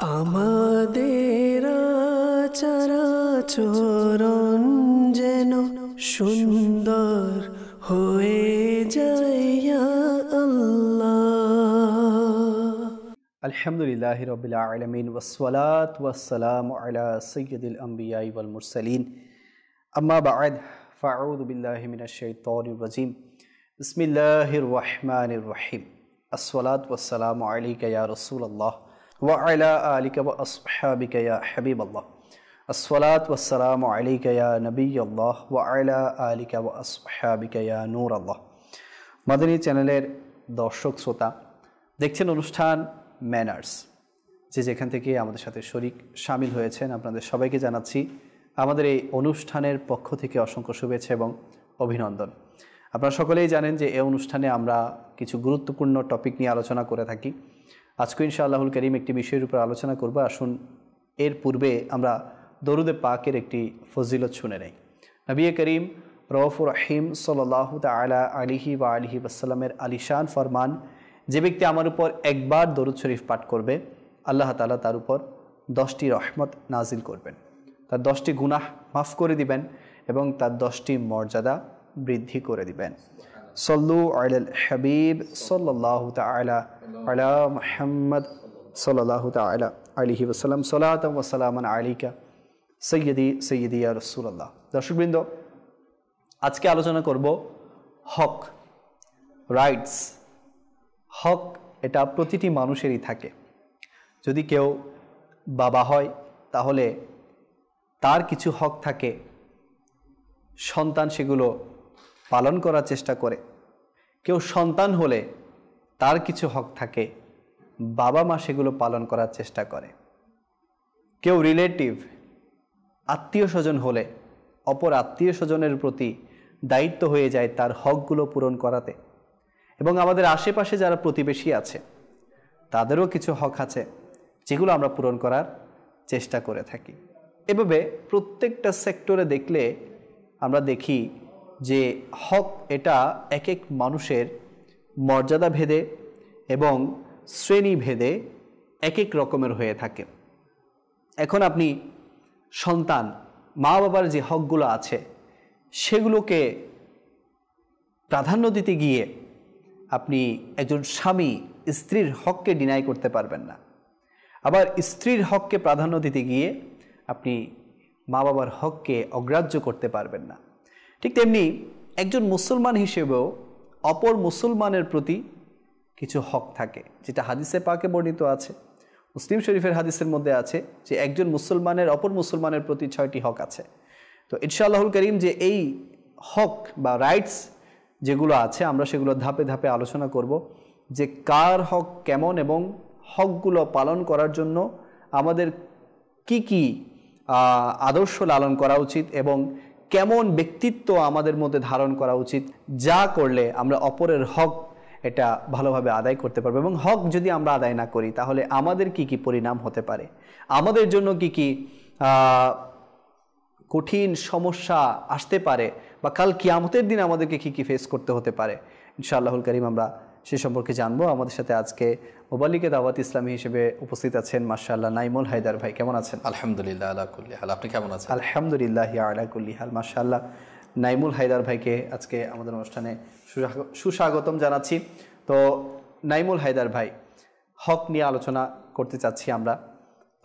আমাদের আচরণ যেন সুন্দর হয়ে যায় ইয়া আল্লাহ। আলহামদুলিল্লাহি রাব্বিল আলামিন ওয়াসসালাতু ওয়াসসালামু আলা সাইয়্যিদিল আমবিয়াই ওয়াল মুরসালিন আম্মা বা'দ ফাআউযু বিল্লাহি মিনাশ শাইতানির রাজীম বিসমিল্লাহির রহমানির রহিম আসসালাতু ওয়াসসালামু আলাইকা ইয়া রাসূলুল্লাহ ওয়া আলা আলিকা ওয়া আসহাবিকা ইয়া হাবিবাল্লাহ আসসালাতু ওয়াসসালামু আলাইকা ইয়া নবিয়াল্লাহ ওয়া আলা আলিকা ওয়া আসহাবিকা ইয়া নূরাল্লাহ। মাদানী চ্যানেলের দর্শক শ্রোতা, দেখছেন অনুষ্ঠান ম্যানার্স। যেখান থেকে আমাদের সাথে শামিল হয়েছেন আপনাদের সবাইকে জানাচ্ছি আমাদের এই অনুষ্ঠানের পক্ষ থেকে অসংখ্য শুভেচ্ছা এবং অভিনন্দন। আপনারা সকলেই জানেন যে এই অনুষ্ঠানে আমরা কিছু গুরুত্বপূর্ণ টপিক নিয়ে আলোচনা করে থাকি। আজকে ইনশাআল্লাহুল কারীম একটি বিষয়ের উপর আলোচনা করব। আসুন এর পূর্বে আমরা দরুদে পাকের একটি ফজিলত শুনে নেই। নবী করিম রউফুর রহিম সাল্লাল্লাহু তাআলা আলাইহি ওয়া আলিহি ওয়াসাল্লামের আলিশান ফরমান, যে ব্যক্তি আমার উপর একবার দরুদ শরীফ পাঠ করবে আল্লাহ তাআলা তার উপর 10টি রহমত নাজিল করবেন, তার 10টি গুনাহ মাফ করে দিবেন এবং তার 10টি মর্যাদা বৃদ্ধি করে দিবেন। সল্লু আলাল হাবিব সাল্লাল্লাহু তাআলা আলা মুহাম্মদ সাল্লাল্লাহু তাআলা আলাইহি ওয়াসাল্লাম সালাতাম ওয়া সালামান আলাইকা সাইয়্যিদি ইয়া রাসূলুল্লাহ। দর্শকবৃন্দ, আজকে আলোচনা করব হক, রাইটস। হক এটা প্রতিটি মানুষেরই থাকে। যদি কেউ বাবা হয় তাহলে তার কিছু হক থাকে, সন্তান সেগুলো পালন করার চেষ্টা করে। কেউ সন্তান হলে তার কিছু হক থাকে, বাবা মা সেগুলো পালন করার চেষ্টা করে। কেউ রিলেটিভ আত্মীয় স্বজন হলে অপর আত্মীয় স্বজনের প্রতি দায়িত্ব হয়ে যায় তার হকগুলো পূরণ করাতে। এবং আমাদের আশেপাশে যারা প্রতিবেশী আছে তাদেরও কিছু হক আছে যেগুলো আমরা পূরণ করার চেষ্টা করে থাকি। এভাবে প্রত্যেকটা সেক্টরে দেখলে আমরা দেখি যে হক এটা এক এক মানুষের মর্যাদা ভেদে এবং শ্রেণী ভেদে এক এক রকমের হয়ে থাকে। এখন আপনি সন্তান, মা বাবার যে হকগুলো আছে সেগুলোকে প্রাধান্য দিতে গিয়ে আপনি একজন স্বামী স্ত্রীর হককে ডিনাই করতে পারবেন না। আবার স্ত্রীর হককে প্রাধান্য দিতে গিয়ে আপনি মা বাবার হককে অগ্রাহ্য করতে পারবেন না। ঠিক তেমনি একজন মুসলমান হিসেবেও অপর মুসলমানের প্রতি কিছু হক থাকে, যেটা হাদিসে পাকে বর্ণিত আছে। মুসলিম শরীফের হাদিসের মধ্যে আছে যে একজন মুসলমানের অপর মুসলমানের প্রতি 6টি হক আছে। তো ইনশাআল্লাহুল কারীম যে এই হক বা রাইটস যেগুলো আছে আমরা সেগুলো ধাপে ধাপে আলোচনা করব, যে কার হক কেমন এবং হকগুলো পালন করার জন্য আমাদের কি কি আদর্শ লালন করা উচিত এবং কেমন ব্যক্তিত্ব আমাদের মধ্যে ধারণ করা উচিত, যা করলে আমরা অপরের হক এটা ভালোভাবে আদায় করতে পারবো। এবং হক যদি আমরা আদায় না করি তাহলে আমাদের কি কি পরিণাম হতে পারে, আমাদের জন্য কি কি কঠিন সমস্যা আসতে পারে, বা কাল কিয়ামতের দিন আমাদেরকে কি কি ফেস করতে হতে পারে, ইনশাআল্লাহুল কারীম আমরা সে সম্পর্কে জানবো। আমাদের সাথে আজকে মুবাল্লিগে দাওয়াত ইসলামী হিসেবে উপস্থিত আছেন মাশাআল্লাহ নাইমুল হায়দার ভাই। কেমন আছেন? আলহামদুলিল্লাহ আলা কুল্লি হাল। আপনি কেমন আছেন? আলহামদুলিল্লাহ আলা কুল্লি হাল। মাশাআল্লাহ নাইমুল হায়দার ভাইকে আজকে আমাদের অনুষ্ঠানে সুস্বাগতম জানাচ্ছি। তো নাইমুল হায়দার ভাই, হক নিয়ে আলোচনা করতে চাচ্ছি আমরা।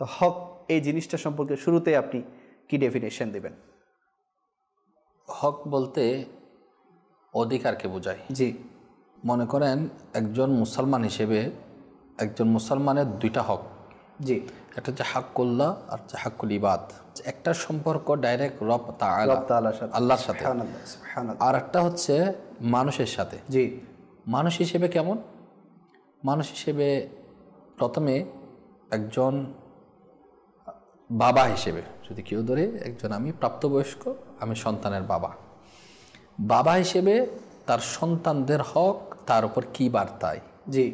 তো হক এই জিনিসটা সম্পর্কে শুরুতে আপনি কি ডেফিনেশন দেবেন? হক বলতে অধিকারকে বোঝায়। জি। মনে করেন একজন মুসলমান হিসেবে একজন মুসলমানের 2টা হক। জি। একটা হচ্ছে হাক্কুল্লাহ আর হচ্ছে হাক্কুল ইবাদ। একটা সম্পর্ক ডাইরেক্ট রব তাআলা আল্লাহর সাথে, আর একটা হচ্ছে মানুষের সাথে। জি। মানুষ হিসেবে কেমন? মানুষ হিসেবে প্রথমে একজন বাবা হিসেবে যদি কেউ ধরে, একজন আমি প্রাপ্তবয়স্ক, আমি সন্তানের বাবা। বাবা হিসেবে তার সন্তানদের হক তার উপর কী বার্তায়। জি।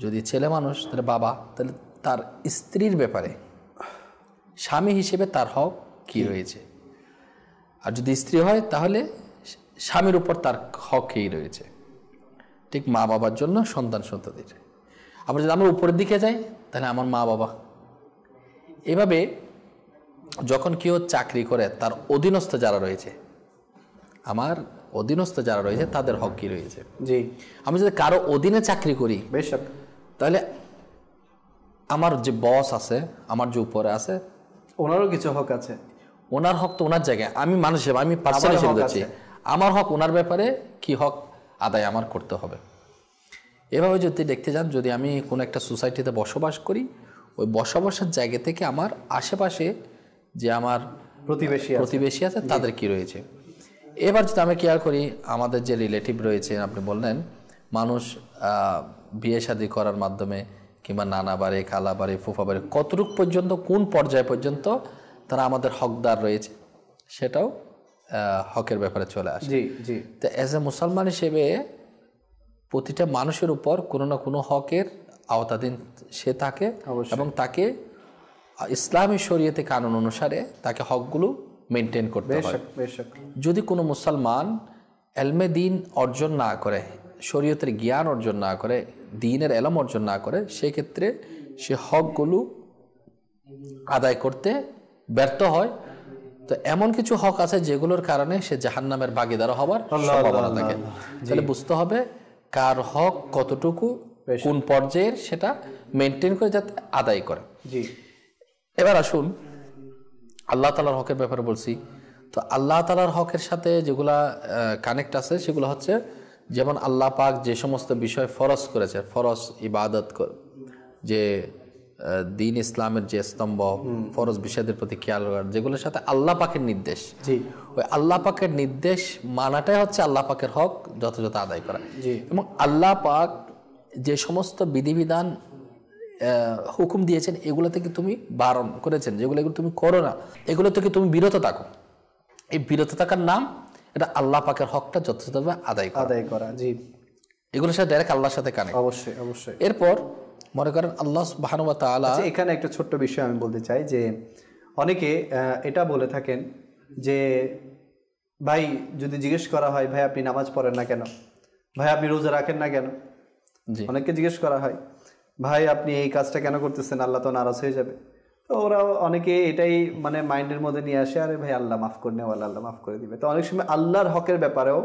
যদি ছেলে মানুষ তাহলে বাবা, তাহলে তার স্ত্রীর ব্যাপারে স্বামী হিসেবে তার হক কী রয়েছে। আর যদি স্ত্রী হয় তাহলে স্বামীর উপর তার হক কী রয়েছে। ঠিক মা বাবার জন্য সন্তান সন্ততির। আবার যদি আমরা উপরের দিকে যাই তাহলে আমার মা বাবা। এভাবে যখন কেউ চাকরি করে তার অধীনস্থ যারা রয়েছে, আমার অধীনস্থ যারা রয়েছে তাদের হক কি রয়েছে। জি, আমি যদি কারো অধীনে চাকরি করি বেশ, তাহলে আমার যে বস আছে, আমার যে উপরে আছে, ওনারও কিছু হক আছে। ওনার হক তো ওনার জায়গায়, আমি মানুষ হিসেবে, আমি পার্সন হিসেবে দেখছি, আমার হক ওনার ব্যাপারে কি হক আদায় আমার করতে হবে। এভাবে যদি দেখতে যান, যদি আমি কোনো একটা সোসাইটিতে বসবাস করি, ওই বসবাসের জায়গা থেকে আমার আশেপাশে যে আমার প্রতিবেশী আছে তাদের কি রয়েছে। এবার যদি আমি কেয়ার করি, আমাদের যে রিলেটিভ রয়েছে, আপনি বললেন মানুষ বিয়ে শাদী করার মাধ্যমে কিংবা নানা বাড়ি, খালা বাড়ি, ফুফা বাড়ি, কতটুক পর্যন্ত, কোন পর্যায় পর্যন্ত তারা আমাদের হকদার রয়েছে, সেটাও হকের ব্যাপারে চলে আসে। জি জি। তো অ্যাজ এ মুসলমান হিসেবে প্রতিটা মানুষের উপর কোনো না কোনো হকের আওতাধীন সে থাকে, এবং তাকে ইসলামী শরীয়তে কানুন অনুসারে তাকে হকগুলো মেনটেন করতে হয়। যদি কোনো মুসলমান এলমে দিন অর্জন না করে, শরীয়তের জ্ঞান অর্জন না করে, দ্বীনের এলম অর্জন না করে, সেক্ষেত্রে সে হকগুলো আদায় করতে ব্যর্থ হয়। তো এমন কিছু হক আছে যেগুলোর কারণে সে জাহান্নামের ভাগীদার হওয়ার সম্ভাবনা থাকে। তাহলে বুঝতে হবে কার হক কতটুকু, কোন পর্যায়ের, সেটা মেনটেন করে যাতে আদায় করে। জি। এবার আসুন আল্লাহ তাআলার হকের ব্যাপারে বলছি। তো আল্লাহ তাআলার হকের সাথে যেগুলা কানেক্ট আছে সেগুলো হচ্ছে, যেমন আল্লাহ পাক যে সমস্ত বিষয় ফরজ করেছে, ফরজ ইবাদত, যে দ্বীন ইসলামের যে স্তম্ভ, ফরজ বিষয়দের প্রতি খেয়াল রাখা, যেগুলোর সাথে আল্লাহ পাকের নির্দেশ, ওই আল্লাহ পাকের নির্দেশ মানাটাই হচ্ছে আল্লাহ পাকের হক যথাযথ আদায় করা। এবং আল্লাহ পাক যে সমস্ত বিধিবিধান হুকুম দিয়েছেন, এগুলো থেকে তুমি বারণ করেছেন, যেগুলো এগুলো তুমি করো না, এগুলো থেকে তুমি বিরত থাকো, এই বিরত থাকার নাম এটা আল্লাহ পাকের হকটা যথাযথভাবে আদায় করা। জি, এগুলোর সাথে ডাইরেক্ট আল্লাহর সাথে কানেক্ট। অবশ্যই অবশ্যই। এরপর মনে করেন আল্লাহ সুবহানাহু ওয়া তাআলা, এখানে একটা ছোট্ট বিষয় আমি বলতে চাই, যে অনেকে এটা বলে থাকেন যে ভাই, যদি জিজ্ঞেস করা হয় ভাই আপনি নামাজ পড়েন না কেন, ভাই আপনি রোজা রাখেন না কেন, অনেককে জিজ্ঞেস করা হয় ভাই আপনি এই কাজটা কেন করতেছেন, আল্লাহ তো নারাজ হয়ে যাবে। তো ওরা অনেকে এটাই মানে মাইন্ডের মধ্যে নিয়ে আসে, আরে ভাই আল্লাহ মাফ করে নেওয়া, আল্লাহ মাফ করে দিবে। তো অনেক সময় আল্লাহর হকের ব্যাপারেও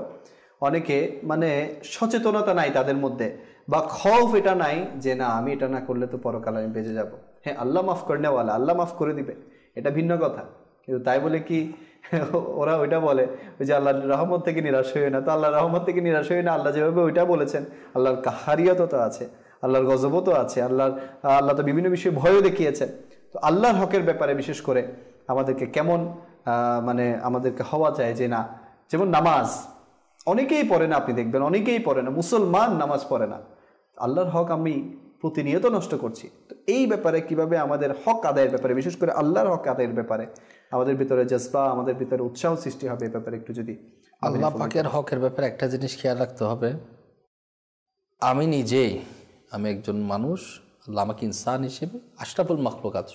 অনেকে মানে সচেতনতা নাই তাদের মধ্যে, বা খৌফ এটা নাই যে না আমি এটা না করলে তো পরকালে আমি বেঁচে যাব। হ্যাঁ, আল্লাহ মাফ করে নেওয়া, আল্লাহ মাফ করে দিবে, এটা ভিন্ন কথা। কিন্তু তাই বলে কি ওরা ওইটা বলে ওই যে আল্লাহর রহমত থেকে নিরাশ হয়ে না। তো আল্লাহর রহমত থেকে নিরাশ হয়ে না, আল্লাহ যেভাবে ওইটা বলেছেন, আল্লাহর কাহারিয়ত তো আছে, আল্লাহর গজবও তো আছে, আল্লাহ তো বিভিন্ন বিষয়ে ভয়ও দেখিয়েছেন। তো আল্লাহর হকের ব্যাপারে বিশেষ করে আমাদেরকে কেমন মানে আমাদেরকে হওয়া যায় যে না, যেমন নামাজ অনেকেই পড়ে না, আপনি দেখবেন অনেকেই পড়ে না, মুসলমান নামাজ পড়ে না, আল্লাহর হক আমি প্রতিনিয়ত নষ্ট করছি। তো এই ব্যাপারে কিভাবে আমাদের হক আদায়ের ব্যাপারে, বিশেষ করে আল্লাহর হক আদায়ের ব্যাপারে আমাদের ভিতরে জজবা, আমাদের ভিতরে উৎসাহ সৃষ্টি হবে, এই ব্যাপারে একটু যদি। আল্লাহ পাকের হকের ব্যাপারে একটা জিনিস খেয়াল রাখতে হবে, আমি নিজেই, আমি একজন মানুষ, আল্লাহ আমাকে ইনসান হিসেবে আশরাফুল মাখলুকাত,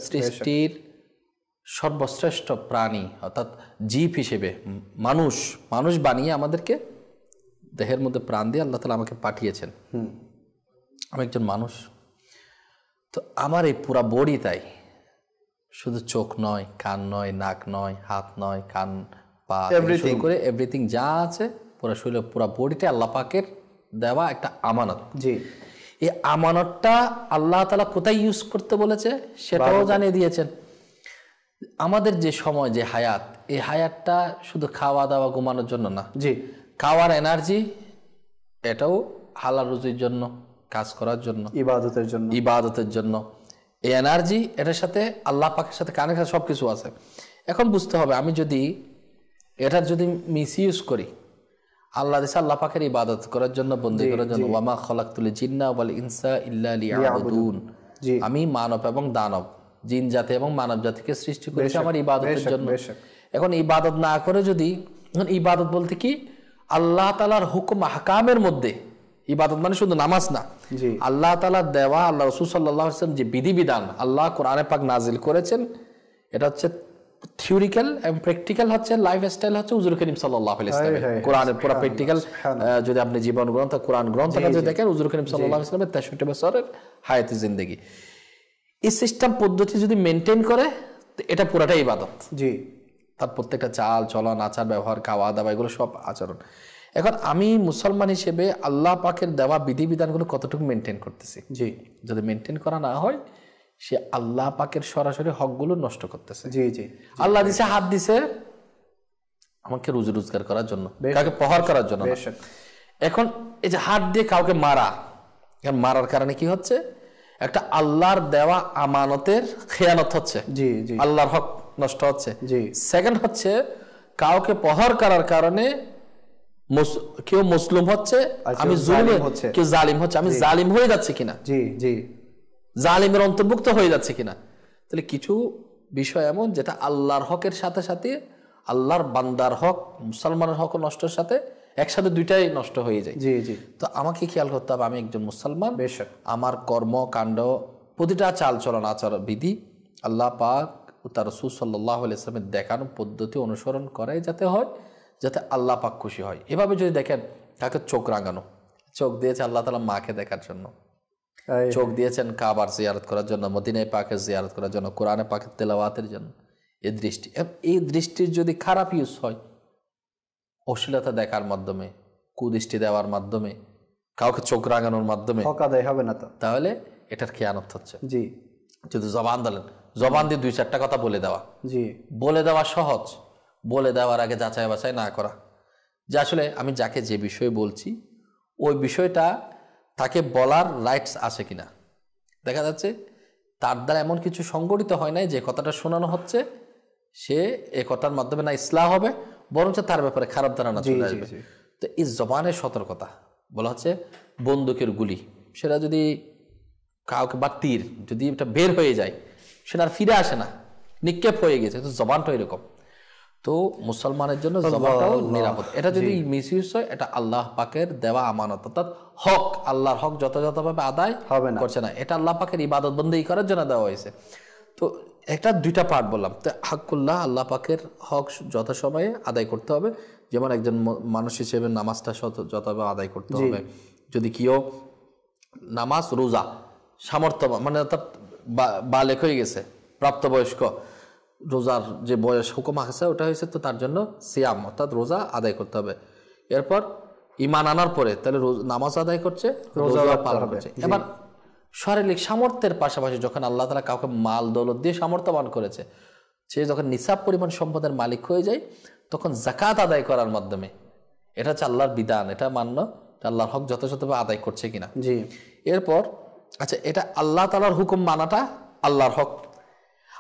সৃষ্টির সর্বশ্রেষ্ঠ প্রাণী অর্থাৎ জীব হিসেবে মানুষ বানিয়ে আমাদেরকে দেহের মধ্যে প্রাণ দিয়ে আল্লাহ তাআলা আমাকে পাঠিয়েছেন। আমি একজন মানুষ। তো আমার এই পুরা বডি, তাই শুধু চোখ নয়, কান নয়, নাক নয়, হাত নয়, কান, পা, শুরু করে এভরিথিং যা আছে পুরা শরীরে, পুরা বডিটা আল্লাহ পাকের দেওয়া একটা আমানত। জি, এই আমানতটা আল্লাহ তাআলা কোথায় ইউজ করতে বলেছে সেটাও জানিয়ে দিয়েছেন। আমাদের যে সময়, যে হায়াত, এই হায়াতটা শুধু খাওয়া দাওয়া ঘুমানোর জন্য না। জি, খাওয়ার এনার্জি এটাও হালাল রুজির জন্য, কাজ করার জন্য, ইবাদতের জন্য। এই এনার্জি এটার সাথে আল্লাহ পাকের সাথে কানেক্ট, সবকিছু আছে। এখন বুঝতে হবে, আমি যদি এটার যদি মিসইউজ করি, আল্লাহ দিয়েছে আল্লাহ পাকের ইবাদত করার জন্য, বন্দী করার জন্য, ওয়ামা খালাকতুল জিন্না ওয়াল ইনসা ইল্লা লিয়াবুদুন, আমি মানব এবং দানব, জিন জাতি এবং মানব জাতিকে সৃষ্টি করেছি আমার ইবাদতের জন্য। এখন ইবাদত না করে যদি, ইবাদত বলতে কি, আল্লাহ তাআলার হুকুম আহকামের মধ্যে ইবাদত মানে শুধু নামাজ না, আল্লাহ তাআলার দেওয়া, আল্লাহ রাসূল সাল্লাল্লাহু আলাইহি ওয়াসাল্লাম যে বিধিবিধান আল্লাহ কোরআনে পাক নাজিল করেছেন, এটা হচ্ছে থিওরিক্যাল এবং প্র্যাকটিক্যাল হচ্ছে লাইফস্টাইল হচ্ছে হুজুর করিম সাল্লাল্লাহু আলাইহি ওয়াসাল্লাম কোরআনের পুরো প্র্যাকটিক্যাল যদি আপনি জীবন গ্রন্থ কোরআন গ্রন্থটা যদি দেখেন হুজুর করিম সাল্লাল্লাহু আলাইহি ওয়াসাল্লামের 63 বছরের হায়াতে জিন্দেগি এই সিস্টেম পদ্ধতি যদি মেনটেন করে এটা পুরাটাই ইবাদত। জি, তার প্রত্যেকটা চাল চলন আচার ব্যবহার খাওয়া দাওয়া এগুলো সব আচরণ। এখন আমি মুসলমান হিসেবে আল্লাহ পাকের দেওয়া বিধিবিধানগুলো কতটুকু মেনটেন করতেছি? জি, যদি মেনটেন করা না হয় সে আল্লাহ পাকের সরাসরি হকগুলো নষ্ট করতেছে। জি, জি, আল্লাহ দিছে হাত দিছে আমাকে রুজি রোজগার করার জন্য, কাউকে প্রহার করার জন্য। এখন এই যে হাত দিয়ে কাউকে মারা, মারার কারণে কি হচ্ছে? একটা আল্লাহর দেওয়া আমানতের খেয়ানত হচ্ছে, জি, জি, আল্লাহর হক নষ্ট হচ্ছে। জি, সেকেন্ড হচ্ছে কাউকে প্রহার করার কারণে কেউ মুসলিম হচ্ছে, আমি জুলুম হচ্ছে, কেউ জালিম হচ্ছে, আমি জালিম হয়ে যাচ্ছে কিনা, জি, জি, জালিমের অন্তর্ভুক্ত হয়ে যাচ্ছে কিনা। তাহলে কিছু বিষয় এমন যেটা আল্লাহর হকের সাথে সাথে আল্লাহর বান্দার হক মুসলমানের হক নষ্টের সাথে একসাথে দুইটাই নষ্ট হয়ে যায়। জি, জি, তো আমাকে খেয়াল করতে হবে আমি একজন মুসলমান, বেশক আমার কর্মকাণ্ড প্রতিটা চাল চলন আচার বিধি আল্লাহ পাক ও তার রাসূল সাল্লাল্লাহু আলাইহি ওয়াসাল্লামের দেখানো পদ্ধতি অনুসরণ করাই যাতে হয়, যাতে আল্লাহ পাক খুশি হয়। এভাবে যদি দেখেন, তাকে চোখ রাঙানো, চোখ দিয়েছে আল্লাহ তাআলা মাকে দেখার জন্য, চোখ দিয়েছেন কাবার জিয়ারত করার জন্য, মদিনায় পাকের জিয়ারত করার জন্য, কোরআনে পাকের তেলাওয়াতের জন্য। এই দৃষ্টির যদি খারাপ ইউজ হয়, অশ্লীলতা দেখার মাধ্যমে, কুদৃষ্টি দেওয়ার মাধ্যমে, কাউকে চোখ রাঙানোর মাধ্যমে হক আদায় হবে না, তো তাহলে এটার খেয়ানত হচ্ছে। জি, যদি জবান দিলেন, জবান দিয়ে 2-4টা কথা বলে দেওয়া, জি, বলে দেওয়া সহজ, বলে দেওয়ার আগে যাচাই বাছাই না করা, যে আসলে আমি যাকে যে বিষয়ে বলছি ওই বিষয়টা তাকে বলার রাইটস আছে কিনা। দেখা যাচ্ছে তার দ্বারা এমন কিছু সংগঠিত হয় নাই যে কথাটা শোনানো হচ্ছে সে এ কথার মাধ্যমে না ইসলাহ হবে, বরঞ্চ তার ব্যাপারে খারাপ ধারণা চলে আসবে। তো এই জবানের সতর্কতা বলা হচ্ছে বন্দুকের গুলি, সেটা যদি কাউকে বা তীর যদি এটা বের হয়ে যায় সেটা আর ফিরে আসে না, নিক্ষেপ হয়ে গেছে। তো জবানটা এরকম। তো মুসলমানের জন্য জবানটাও নিরাপদ। এটা যদি মিসইউজ হয়, এটা আল্লাহ পাকের দেওয়া আমানত, অর্থাৎ হক, আল্লাহর হক যথাযথভাবে আদায় হবে না, করছে না। এটা আল্লাহ পাকের ইবাদত বন্দেগী করার জন্য দেওয়া হয়েছে। তো একটা দুইটা পার্ট বললাম। তো হাক্কুল্লাহ, আল্লাহ পাকের হক যথাসময়ে আদায় করতে হবে। যেমন একজন মানুষ হিসেবে নামাজটা যথাভাবে আদায় করতে হবে। যদি কেউ নামাজ রোজা সামর্থ্য মানে অর্থাৎ বালেক হয়ে গেছে, প্রাপ্তবয়স্ক, রোজার যে বয়স হুকুম আছে ওটা হয়েছে, তো তার জন্য সিয়াম অর্থাৎ রোজা আদায় করতে হবে। এরপর ঈমান আনার পরে তাহলে নামাজ আদায় করছে, রোজা পালন করছে। এবার শারীরিক সামর্থ্যের পাশাপাশি যখন আল্লাহ তাআলা কাউকে মাল দৌলত দিয়ে সামর্থ্যবান করেছে, সে যখন নিসাব পরিমাণ সম্পদের মালিক হয়ে যায়, তখন যাকাত আদায় করার মাধ্যমে, এটা হচ্ছে আল্লাহর বিধান, এটা মান্য, আল্লাহর হক যথাযথভাবে আদায় করছে কিনা। জি। এরপর আচ্ছা, এটা আল্লাহ তাআলার হুকুম মানাটা আল্লাহর হক।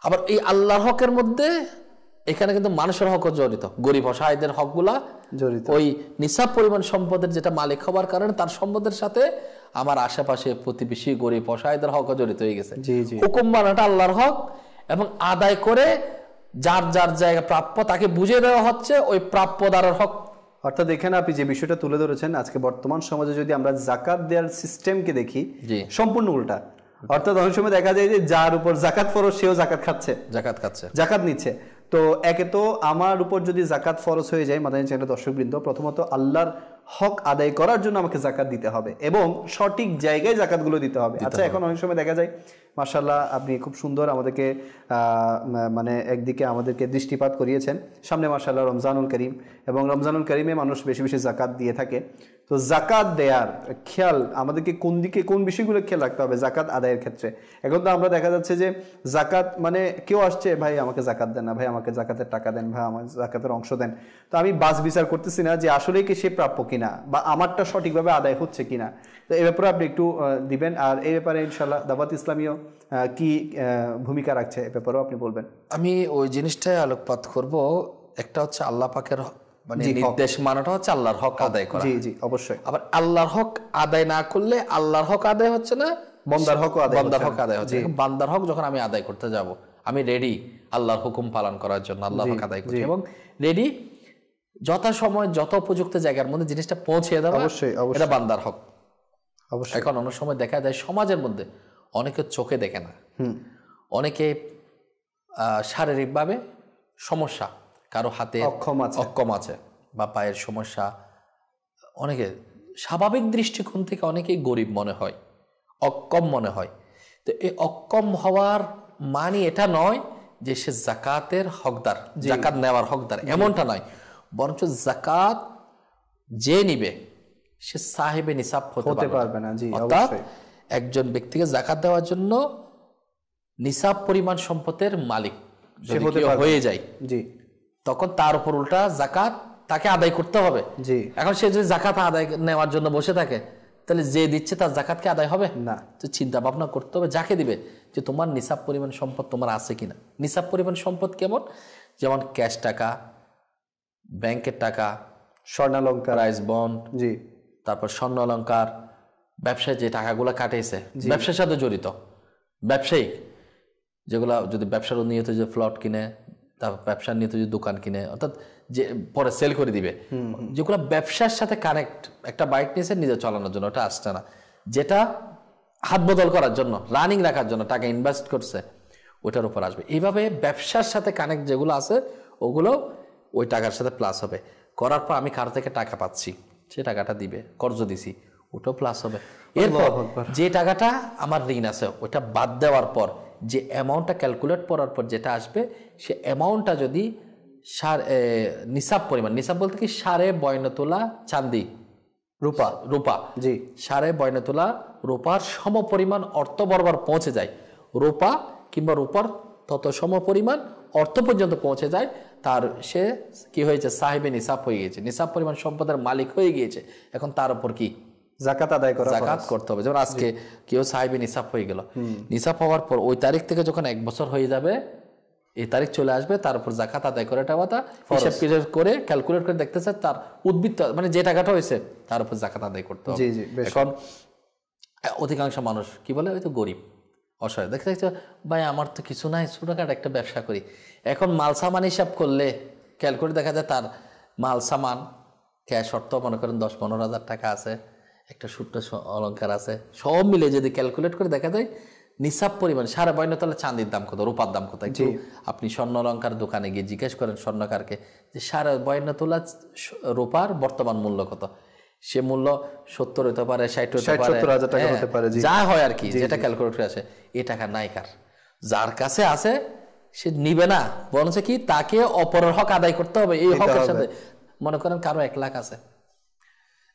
আবার এই আল্লাহর হকের মধ্যে এখানে কিন্তু মানুষের হকও জড়িত, গরিব অসহায়দের হকগুলা জড়িত। ওই নিসাব পরিমাণ সম্পদের যেটা মালিক হবার কারণে তার সম্পদের সাথে আমার আশেপাশে প্রতিবেশী গরিব অসহায়দের হকও জড়িত হয়ে গেছে। হুকুম মানাটা আল্লাহর হক এবং আদায় করে যার যার জায়গা প্রাপ্য তাকে বুঝিয়ে দেওয়া হচ্ছে ওই প্রাপ্যদারের হক। অর্থাৎ এখানে আপনি যে বিষয়টা তুলে ধরেছেন, আজকে বর্তমান সমাজে যদি আমরা যাকাত দেওয়ার সিস্টেমকে দেখি, সম্পূর্ণ উল্টা। অর্থাৎ অনেক সময় দেখা যায় যে যার উপর যাকাত ফরজ সেও যাকাত খাচ্ছে, যাকাত নিচ্ছে। তো একে তো আমার উপর যদি যাকাত ফরজ হয়ে যায়, মাদানী চ্যানেলের দর্শকবৃন্দ, প্রথমত আল্লাহর হক আদায় করার জন্য আমাকে যাকাত দিতে হবে এবং সঠিক জায়গায় যাকাতগুলো দিতে হবে। আচ্ছা, এখন অনেক সময় দেখা যায়, মাশাআল্লাহ আপনি খুব সুন্দর আমাদেরকে মানে একদিকে আমাদেরকে দৃষ্টিপাত করিয়েছেন, সামনে মাশাআল্লাহ রমজানুল করিম, এবং রমজানুল করিমে মানুষ বেশি বেশি যাকাত দিয়ে থাকে। তো যাকাত দেয়ার খেয়াল আমাদেরকে কোন বিষয়গুলো খেয়াল রাখতে হবে যাকাত আদায়ের ক্ষেত্রে? এখন তো আমরা দেখা যাচ্ছে যে যাকাত মানে কেউ আসছে, ভাই আমাকে যাকাত দেন না, ভাই আমাকে যাকাতের টাকা দেন, ভাই আমার যাকাতের অংশ দেন। তো আমি বাস বিচার করতেছি না যে আসলে কি সে প্রাপ্য কিনা বা আমারটা সঠিকভাবে আদায় হচ্ছে কিনা। তো এই ব্যাপারে আপনি একটু দিবেন, আর এই ব্যাপারে ইনশাআল্লাহ দাওয়াত ইসলামীয় কি ভূমিকা রাখছে এ ব্যাপারেও আপনি বলবেন। আমি ওই জিনিসটাই আলোকপাত করব। একটা হচ্ছে আল্লাহ পাকের মানে নির্দেশ মানাটা হচ্ছে আল্লাহর হক আদায় করা। জি জি, অবশ্যই। আবার আল্লাহর হক আদায় না করলে আল্লাহর হক আদায় হচ্ছে না, বান্দার হক আদায় হচ্ছে। বান্দার হক যখন আমি আদায় করতে যাব, আমি রেডি আল্লাহর হুকুম পালন করার জন্য, আল্লাহর হক আদায় করছি এবং রেডি যথাসময় যত উপযুক্ত জায়গার মধ্যে জিনিসটা পৌঁছে দেওয়া, এটা বান্দার হক। এখন অনেক সময় দেখা যায় সমাজের মধ্যে অনেকে চোখে দেখে না, অনেকে শারীরিকভাবে সমস্যা, কারো হাতে অক্ষম আছে বা পায়ের সমস্যা, অনেকে স্বাভাবিক দৃষ্টিকোণ থেকে অনেকেই গরিব মনে হয়, অক্ষম মনে হয়। তো এই অক্ষম হওয়ার মানে এটা নয় যে সে জাকাতের হকদার, জাকাত নেওয়ার হকদার, এমনটা নয়। বরঞ্চ জাকাত যে নিবে সে সাহেবে নিসাব হতে পারবে না। অর্থাৎ একজন ব্যক্তিকে জাকাত দেওয়ার জন্য নিসাব পরিমাণ সম্পদের মালিক হয়ে যায়, তখন তার উপর উল্টা জাকাত তাকে আদায় করতে হবে। এখন সে যদি জাকাত আদায় নেওয়ার জন্য বসে থাকে, তাহলে যে দিচ্ছে তার জাকাত কি আদায় হবে না? তো চিন্তা ভাবনা করতে হবে যাকে দিবে যে তোমার নিসাব পরিমাণ সম্পদ তোমার আছে কিনা। নিসাব পরিমাণ সম্পদ কেমন? যেমন ক্যাশ টাকা, ব্যাংকের টাকা, স্বর্ণালঙ্কার, প্রাইস বন্ড, তারপর স্বর্ণ অলঙ্কার, ব্যবসায় যে টাকাগুলো কাটেছে ব্যবসার সাথে জড়িত, ব্যবসায়িক যেগুলো যদি ব্যবসার নিয়ত যে প্লট কিনে, তারপর ব্যবসার নিয়ত যে দোকান কিনে, অর্থাৎ যে পরে সেল করে দিবে, যেগুলো ব্যবসার সাথে কানেক্ট, একটা বাইক নিয়েছে নিজে চালানোর জন্য, ওটা আসছে না, যেটা হাত বদল করার জন্য, রানিং রাখার জন্য টাকা ইনভেস্ট করছে, ওটার উপর আসবে। এইভাবে ব্যবসার সাথে কানেক্ট যেগুলো আছে ওগুলো ওই টাকার সাথে প্লাস হবে। করার পর আমি কার থেকে টাকা পাচ্ছি সে টাকাটা দিবে, কর্জ দিছি ওটাও প্লাস হবে। এরপর যে টাকাটা আমার ঋণ আছে ওটা বাদ দেওয়ার পর যে অ্যামাউন্টটা ক্যালকুলেট করার পর যেটা আসবে, সে অ্যামাউন্টটা যদি নিসাব পরিমাণ, নিসাব বলতে কি 52 তোলা চাঁদি, রূপা, জি 52 তোলা রূপার সম পরিমাণ অর্থ বরাবর পৌঁছে যায়, রূপা কিংবা রূপার তত সম পরিমাণ অর্থ পর্যন্ত পৌঁছে যায়, তার সে কি হয়েছে? সাহেবে নিসাব হয়ে গিয়েছে, নিসাব পরিমাণ সম্পদের মালিক হয়ে গিয়েছে। এখন তার উপর কি জাকাত আদায় করা, জাকাত করতে হবে। যেমন আজকে কেউ সাহেবে নিসাব হয়ে গেল, নিসাব হওয়ার পর ওই তারিখ থেকে যখন 1 বছর হয়ে যাবে, এই তারিখ চলে আসবে, তার উপর জাকাত আদায় করে টাকাটা হিসাব কিতাব করে ক্যালকুলেট করে দেখতেছে তার উদ্বৃত্ত মানে যে টাকাটা হয়েছে তার উপর জাকাত আদায় করতে হবে। এখন অধিকাংশ মানুষ কি বলে, ওই তো গরিব অসহায়, দেখতে দেখতে ভাই আমার তো কিছু নাই, ছোটখাটো একটা ব্যবসা করি। এখন মাল সামান হিসাব করলে ক্যালকুলেট দেখা যায় তার মাল সামান ক্যাশ অর্থ মনে করেন 10-15 হাজার টাকা আছে, একটা ছোট্ট অলঙ্কার আছে, সব মিলে যদি ক্যালকুলেট করে দেখা যায় নিসাব পরিমাণ 52 তোলা চাঁদির দাম কত, রূপার দাম কত, একটু আপনি স্বর্ণ অলঙ্কার দোকানে গিয়ে জিজ্ঞেস করেন স্বর্ণকারকে যে 52 তোলা রূপার বর্তমান মূল্য কত, সে মূল্য 70 হতে পারে, 60 হতে পারে, যা হয় আর কি, যেটা ক্যালকুলেট করে আসে। এই টাকা নাই কার, যার কাছে আছে সে নিবে না, বলছে কি তাকে অপরের হক আদায় করতে হবে। এই হকের সাথে মনে করেন কারো 1 লাখ আছে,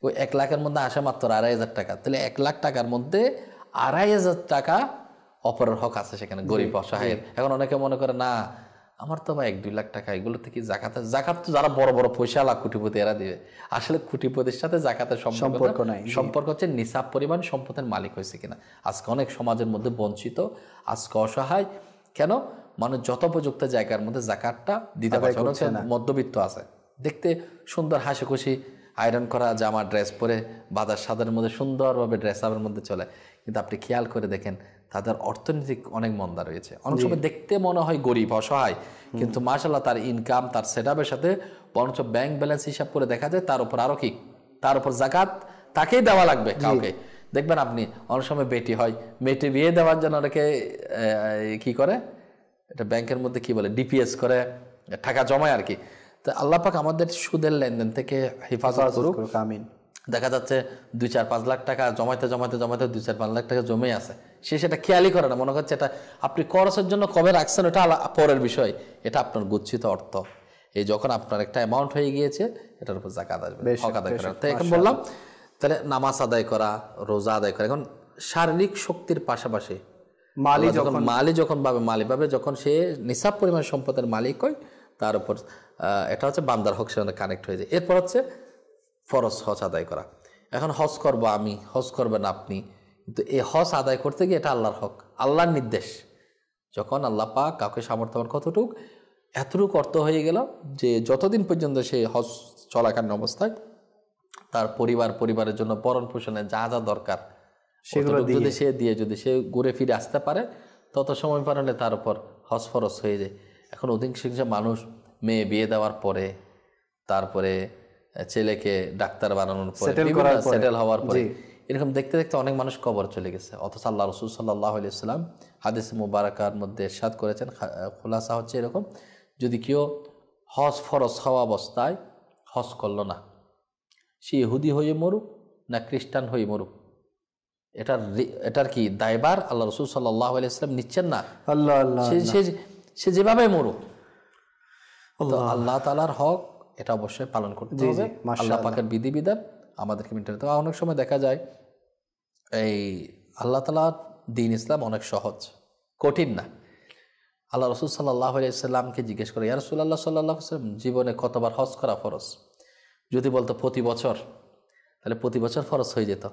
ওই 1 লাখের মধ্যে আসে মাত্র 2,500 টাকা, তাহলে 1 লাখ টাকার মধ্যে 2,500 টাকা অপরের হক আছে সেখানে, গরিব অসহায়ের। এখন অনেকে মনে করে না আমার তো ভাই 1-2 লাখ টাকা, এগুলো থেকে জাকাত তো যারা বড় বড় পয়সা লাখ কোটিপতি এরা দিবে। আসলে কোটিপতির সাথে জাকাতের সম্পর্ক নাই, সম্পর্ক হচ্ছে নিসাব পরিমাণ সম্পদের মালিক হয়েছে কিনা। আজকে অনেক সমাজের মধ্যে বঞ্চিত, আজকে অসহায়, কেন? মানুষ যত উপযুক্ত জায়গার মধ্যে জাকাতটা দিতে পারছে না। মধ্যবিত্ত আছে, দেখতে সুন্দর হাসি খুশি আয়রন করা জামা ড্রেস পরে বাজার সাদের মধ্যে সুন্দরভাবে ড্রেস আপের মধ্যে চলে, কিন্তু আপনি খেয়াল করে দেখেন তাদের অর্থনৈতিক অনেক মন্দা রয়েছে। অনেক সময় দেখতে মনে হয় গরিব অসহায়, কিন্তু মাশাআল্লাহ তার ইনকাম তার সেটআপের সাথে বরঞ্চ ব্যাংক ব্যালেন্স হিসাব করে দেখা যায় তার উপর আরো কি, তার উপর জাকাত তাকেই দেওয়া লাগবে। কাউকে দেখবেন আপনি অনেক সময় বেটি হয়, মেয়েটি বিয়ে দেওয়ার জন্য অনেকে কি করে, এটা ব্যাংকের মধ্যে কি বলে ডিপিএস করে টাকা জমায় আর কি। তো আল্লাহ পাক আমাদের সুদের লেনদেন থেকে হেফাজত করুক, আমিন। দেখা যাচ্ছে 2-4-5 লাখ টাকা জমাইতে 2-4-5 লাখ টাকা জমে আছে, সে সেটা খেয়ালই করে না, মনে করছে এটা আপনি খরচের জন্য কবে রাখছেন ওটা পরের বিষয়, এটা আপনার গচ্ছিত অর্থ। এই যখন আপনার একটা অ্যামাউন্ট হয়ে গিয়েছে এটার উপর জাকাত আসবে, হক আদায় করা। তো এখন বললাম তাহলে নামাজ আদায় করা, রোজা আদায় করা। এখন শারীরিক শক্তির পাশাপাশি মালি যখন ভাবে যখন সে নিসাব পরিমাণ সম্পদের মালিক হয়, তার উপর এটা হচ্ছে বান্দার হক, সেখানে কানেক্ট হয়ে যায়। এরপর হচ্ছে ফরজ হজ আদায় করা। এখন হজ করবো আমি, হজ করবেন আপনি, কিন্তু এই হজ আদায় করতে গিয়ে এটা আল্লাহর হক, আল্লাহর নির্দেশ। যখন আল্লাহ পাক কাউকে সামর্থ্য কতটুক এতটুকু অর্থ হয়ে গেল যে যতদিন পর্যন্ত সে হজ চলাকালীন অবস্থায় তার পরিবারের জন্য ভরণ পোষণে যা যা দরকার সেগুলো যদি সে ঘুরে ফিরে আসতে পারে, তত সময় পারলে তার উপর হজ ফরজ হয়ে যায়। এখন অধিকাংশ মানুষ মেয়ে বিয়ে দেওয়ার পরে, তারপরে ছেলেকে ডাক্তার বানানোর পরে, সেটেল হওয়ার পরে, এরকম দেখতে দেখতে অনেক মানুষ কবর চলে গেছে। অথচ আল্লাহ রাসূল সাল্লাল্লাহু আলাইহি ওয়াসাল্লাম হাদিস মুবারাকার মধ্যে ইরশাদ করেছেন, খুলাসা হচ্ছে এরকম, যদি কেউ হজ ফরজ হওয়া অবস্থায় হজ করলো না, সে ইহুদি হয়ে মরুক না খ্রিস্টান হয়ে মরুক, এটার কি দায়ভার আল্লাহ রসুল সাল্লাল্লাহু আলাইহি ওয়াসাল্লাম নিচ্ছেন না? আল্লাহ আল্লাহ সে যেভাবে মরুক, তো আল্লাহ তাআলার হক এটা অবশ্যই পালন করতে হবে। আল্লাহ পাকের বিধিবিধান আমাদেরকে মেনে নিতে হবে। অনেক সময় দেখা যায় এই আল্লাহ তাআলার দ্বীন ইসলাম অনেক সহজ, কঠিন না। আল্লাহ রসুল সাল্লাল্লাহু আলাইহি ওয়াসাল্লামকে জিজ্ঞেস করে, ইয়া রাসূলুল্লাহ সাল্লাল্লাহু আলাইহি ওয়াসাল্লাম, জীবনে কতবার হজ করা ফরজ? যদি বলতো প্রতি বছর, তাহলে প্রতি বছর ফরজ হয়ে যেত।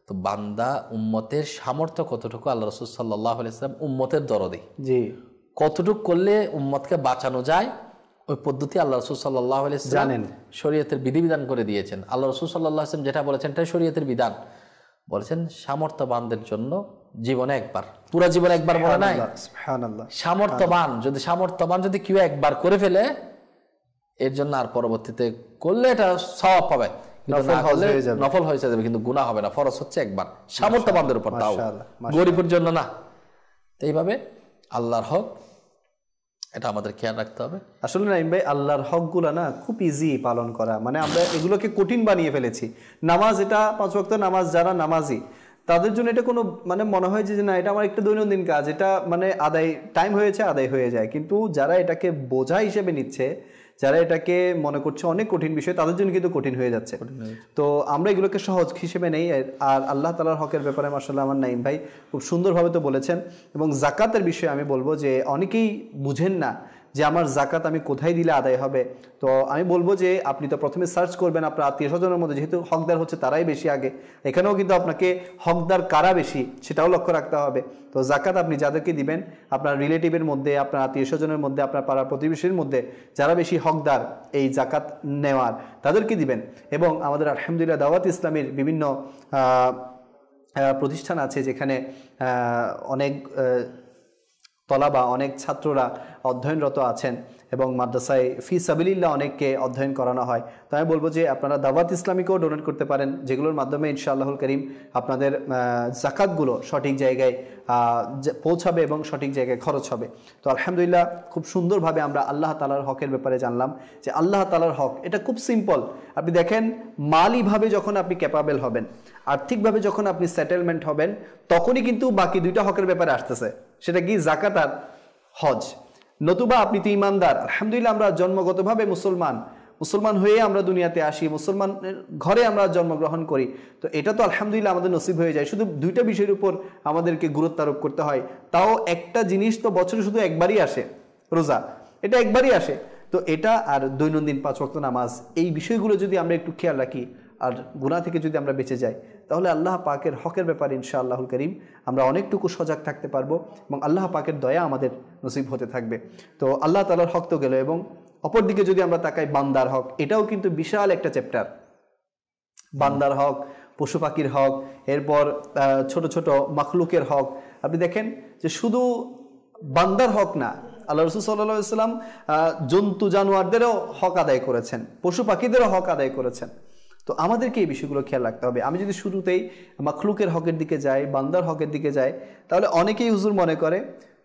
তো বান্দা উম্মতের সামর্থ্য কতটুকু, আল্লাহ রসুল সাল্লাল্লাহু আলাইহি ওয়াসাল্লাম উম্মতের দরদি, জি, কতটুকু করলে উম্মতকে বাঁচানো যায় ওই পদ্ধতি আল্লাহ রসুল সাল্লাল্লাহু আলাইহি ওয়াসাল্লাম জানেন, শরীয়তের বিধিবিধান করে দিয়েছেন। আল্লাহ রসুল সাল্লাল্লাহু আলাইহি ওয়াসাল্লাম যেটা বলেছেন এটাই শরীয়তের বিধান। বলেছেন সামর্থ্যবানদের জন্য জীবনে একবার, পুরা জীবনে একবার বলে নাই, সুবহানাল্লাহ, সামর্থ্যবান যদি কেউ একবার করে ফেলে, এর জন্য আর পরবর্তীতে করলে এটা সওয়াব পাবে, নফল হয়ে যাবে, কিন্তু গুনাহ হবে না। ফরজ হচ্ছে একবার, সামর্থ্যবানদের উপর, তাও গরিবের জন্য না। তো এইভাবে আল্লাহর হক এটা আমাদের খেয়াল রাখতে হবে। আসলে নাইম ভাই, আল্লাহর হকগুলো না খুব ইজি পালন করা, মানে আমরা এগুলোকে কঠিন বানিয়ে ফেলেছি। নামাজ, এটা 5 ওয়াক্ত নামাজ, যারা নামাজি তাদের জন্য এটা কোনো মানে মনে হয় যে না এটা আমার একটা দৈনন্দিন কাজ, এটা মানে আদায় টাইম হয়েছে আদায় হয়ে যায়। কিন্তু যারা এটাকে বোঝা হিসেবে নিচ্ছে, যারা এটাকে মনে করছে অনেক কঠিন বিষয়, তাদের জন্য কিন্তু কঠিন হয়ে যাচ্ছে। তো আমরা এগুলোকে সহজ হিসেবে নেই। আর আল্লাহ তাআলার হকের ব্যাপারে মাশাআল্লাহ আমার নাইম ভাই খুব সুন্দরভাবে তো বলেছেন। এবং জাকাতের বিষয়ে আমি বলবো যে অনেকেই বুঝেন না যে আমার জাকাত আমি কোথায় দিলে আদায় হবে। তো আমি বলবো যে আপনি তো প্রথমে সার্চ করবেন আপনার আত্মীয় স্বজনের মধ্যে, যেহেতু হকদার হচ্ছে তারাই বেশি আগে, এখানেও কিন্তু আপনাকে হকদার কারা বেশি সেটাও লক্ষ্য রাখতে হবে। তো জাকাত আপনি যাদেরকে দিবেন, আপনার রিলেটিভের মধ্যে, আপনার আত্মীয় স্বজনের মধ্যে, আপনার পাড়া প্রতিবেশীর মধ্যে যারা বেশি হকদার এই জাকাত নেওয়ার, তাদেরকে দিবেন। এবং আমাদের আলহামদুলিল্লাহ দাওয়াত ইসলামের বিভিন্ন প্রতিষ্ঠান আছে যেখানে অনেক তলাবা, অনেক ছাত্ররা অধ্যয়নরত আছেন এবং মাদ্রাসায় ফি সাবিলিল্লাহ অনেককে অধ্যয়ন করানো হয়। তো আমি বলবো যে আপনারা দাওয়াত ইসলামীকেও ডোনেট করতে পারেন, যেগুলোর মাধ্যমে ইনশাআল্লাহুল করিম আপনাদের জাকাতগুলো সঠিক জায়গায় পৌঁছাবে এবং সঠিক জায়গায় খরচ হবে। তো আলহামদুলিল্লাহ খুব সুন্দরভাবে আমরা আল্লাহ তাআলার হকের ব্যাপারে জানলাম যে আল্লাহ তাআলার হক এটা খুব সিম্পল। আপনি দেখেন, মালিভাবে যখন আপনি ক্যাপাবেল হবেন, আর্থিকভাবে যখন আপনি সেটেলমেন্ট হবেন, তখনই কিন্তু বাকি দুইটা হকের ব্যাপারে আসতেছে, সেটা কি জাকাত আর হজ। নতুবা আপনি তো ইমানদার, আলহামদুলিল্লাহ আমরা জন্মগতভাবে মুসলমান হয়ে আমরা দুনিয়াতে আসি, মুসলমানের ঘরে আমরা জন্মগ্রহণ করি। তো এটা তো আলহামদুলিল্লাহ আমাদের নসিব হয়ে যায়। শুধু দুইটা বিষয়ের উপর আমাদেরকে গুরুত্ব আরোপ করতে হয়। তাও একটা জিনিস তো বছরে শুধু একবারই আসে, রোজা, এটা একবারই আসে। তো এটা আর দৈনন্দিন 5 ওয়াক্ত নামাজ, এই বিষয়গুলো যদি আমরা একটু খেয়াল রাখি আর গুনাহ থেকে যদি আমরা বেঁচে যাই, তাহলে আল্লাহ পাকের হকের ব্যাপারে ইনশাআল্লাহুল করিম আমরা অনেকটুকু সজাগ থাকতে পারবো এবং আল্লাহ পাকের দয়া আমাদের নসিব হতে থাকবে। তো আল্লাহ তাআলার হক তো গেল, এবং অপরদিকে যদি আমরা তাকাই বান্দার হক, এটাও কিন্তু বিশাল একটা চ্যাপ্টার। বান্দার হক, পশু পাখির হক, এরপর ছোট ছোট মাখলুকের হক। আপনি দেখেন যে শুধু বান্দার হক না, আল্লাহ রাসূল সাল্লাল্লাহু আলাইহি ওয়াসাল্লাম জন্তু জানোয়ারদেরও হক আদায় করেছেন, পশু পাখিদেরও হক আদায় করেছেন। তো আমাদেরকে এই বিষয়গুলো খেয়াল রাখতে হবে। আমি যদি শুরুতেই মাখলুকের হকের দিকে যাই, বান্দার হকের দিকে যাই, তাহলে অনেকেই হুজুর মনে করে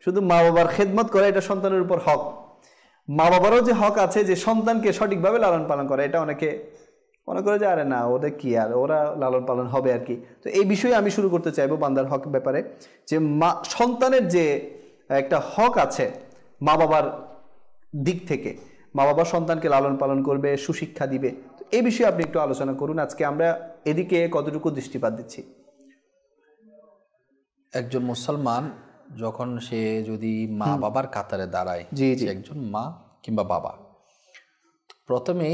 শুধু মা বাবার খেদমত করে এটা সন্তানের উপর হক। মা বাবারও যে হক আছে যে সন্তানকে সঠিকভাবে লালন পালন করে, এটা অনেকে মনে করে যে আরে না ওদের কি, আর ওরা লালন পালন হবে আর কি। তো এই বিষয়ে আমি শুরু করতে চাইবো বান্দার হক ব্যাপারে, যে সন্তানের যে একটা হক আছে মা বাবার দিক থেকে, মা বাবা সন্তানকে লালন পালন করবে, সুশিক্ষা দিবে। তো এই বিষয়ে আপনি একটু আলোচনা করুন। আজকে আমরা এদিকে কতটুকু দৃষ্টিপাত দিচ্ছি? একজন মুসলমান যখন সে যদি মা বাবার কাতারে দাঁড়ায়, একজন মা কিংবা বাবা, প্রথমে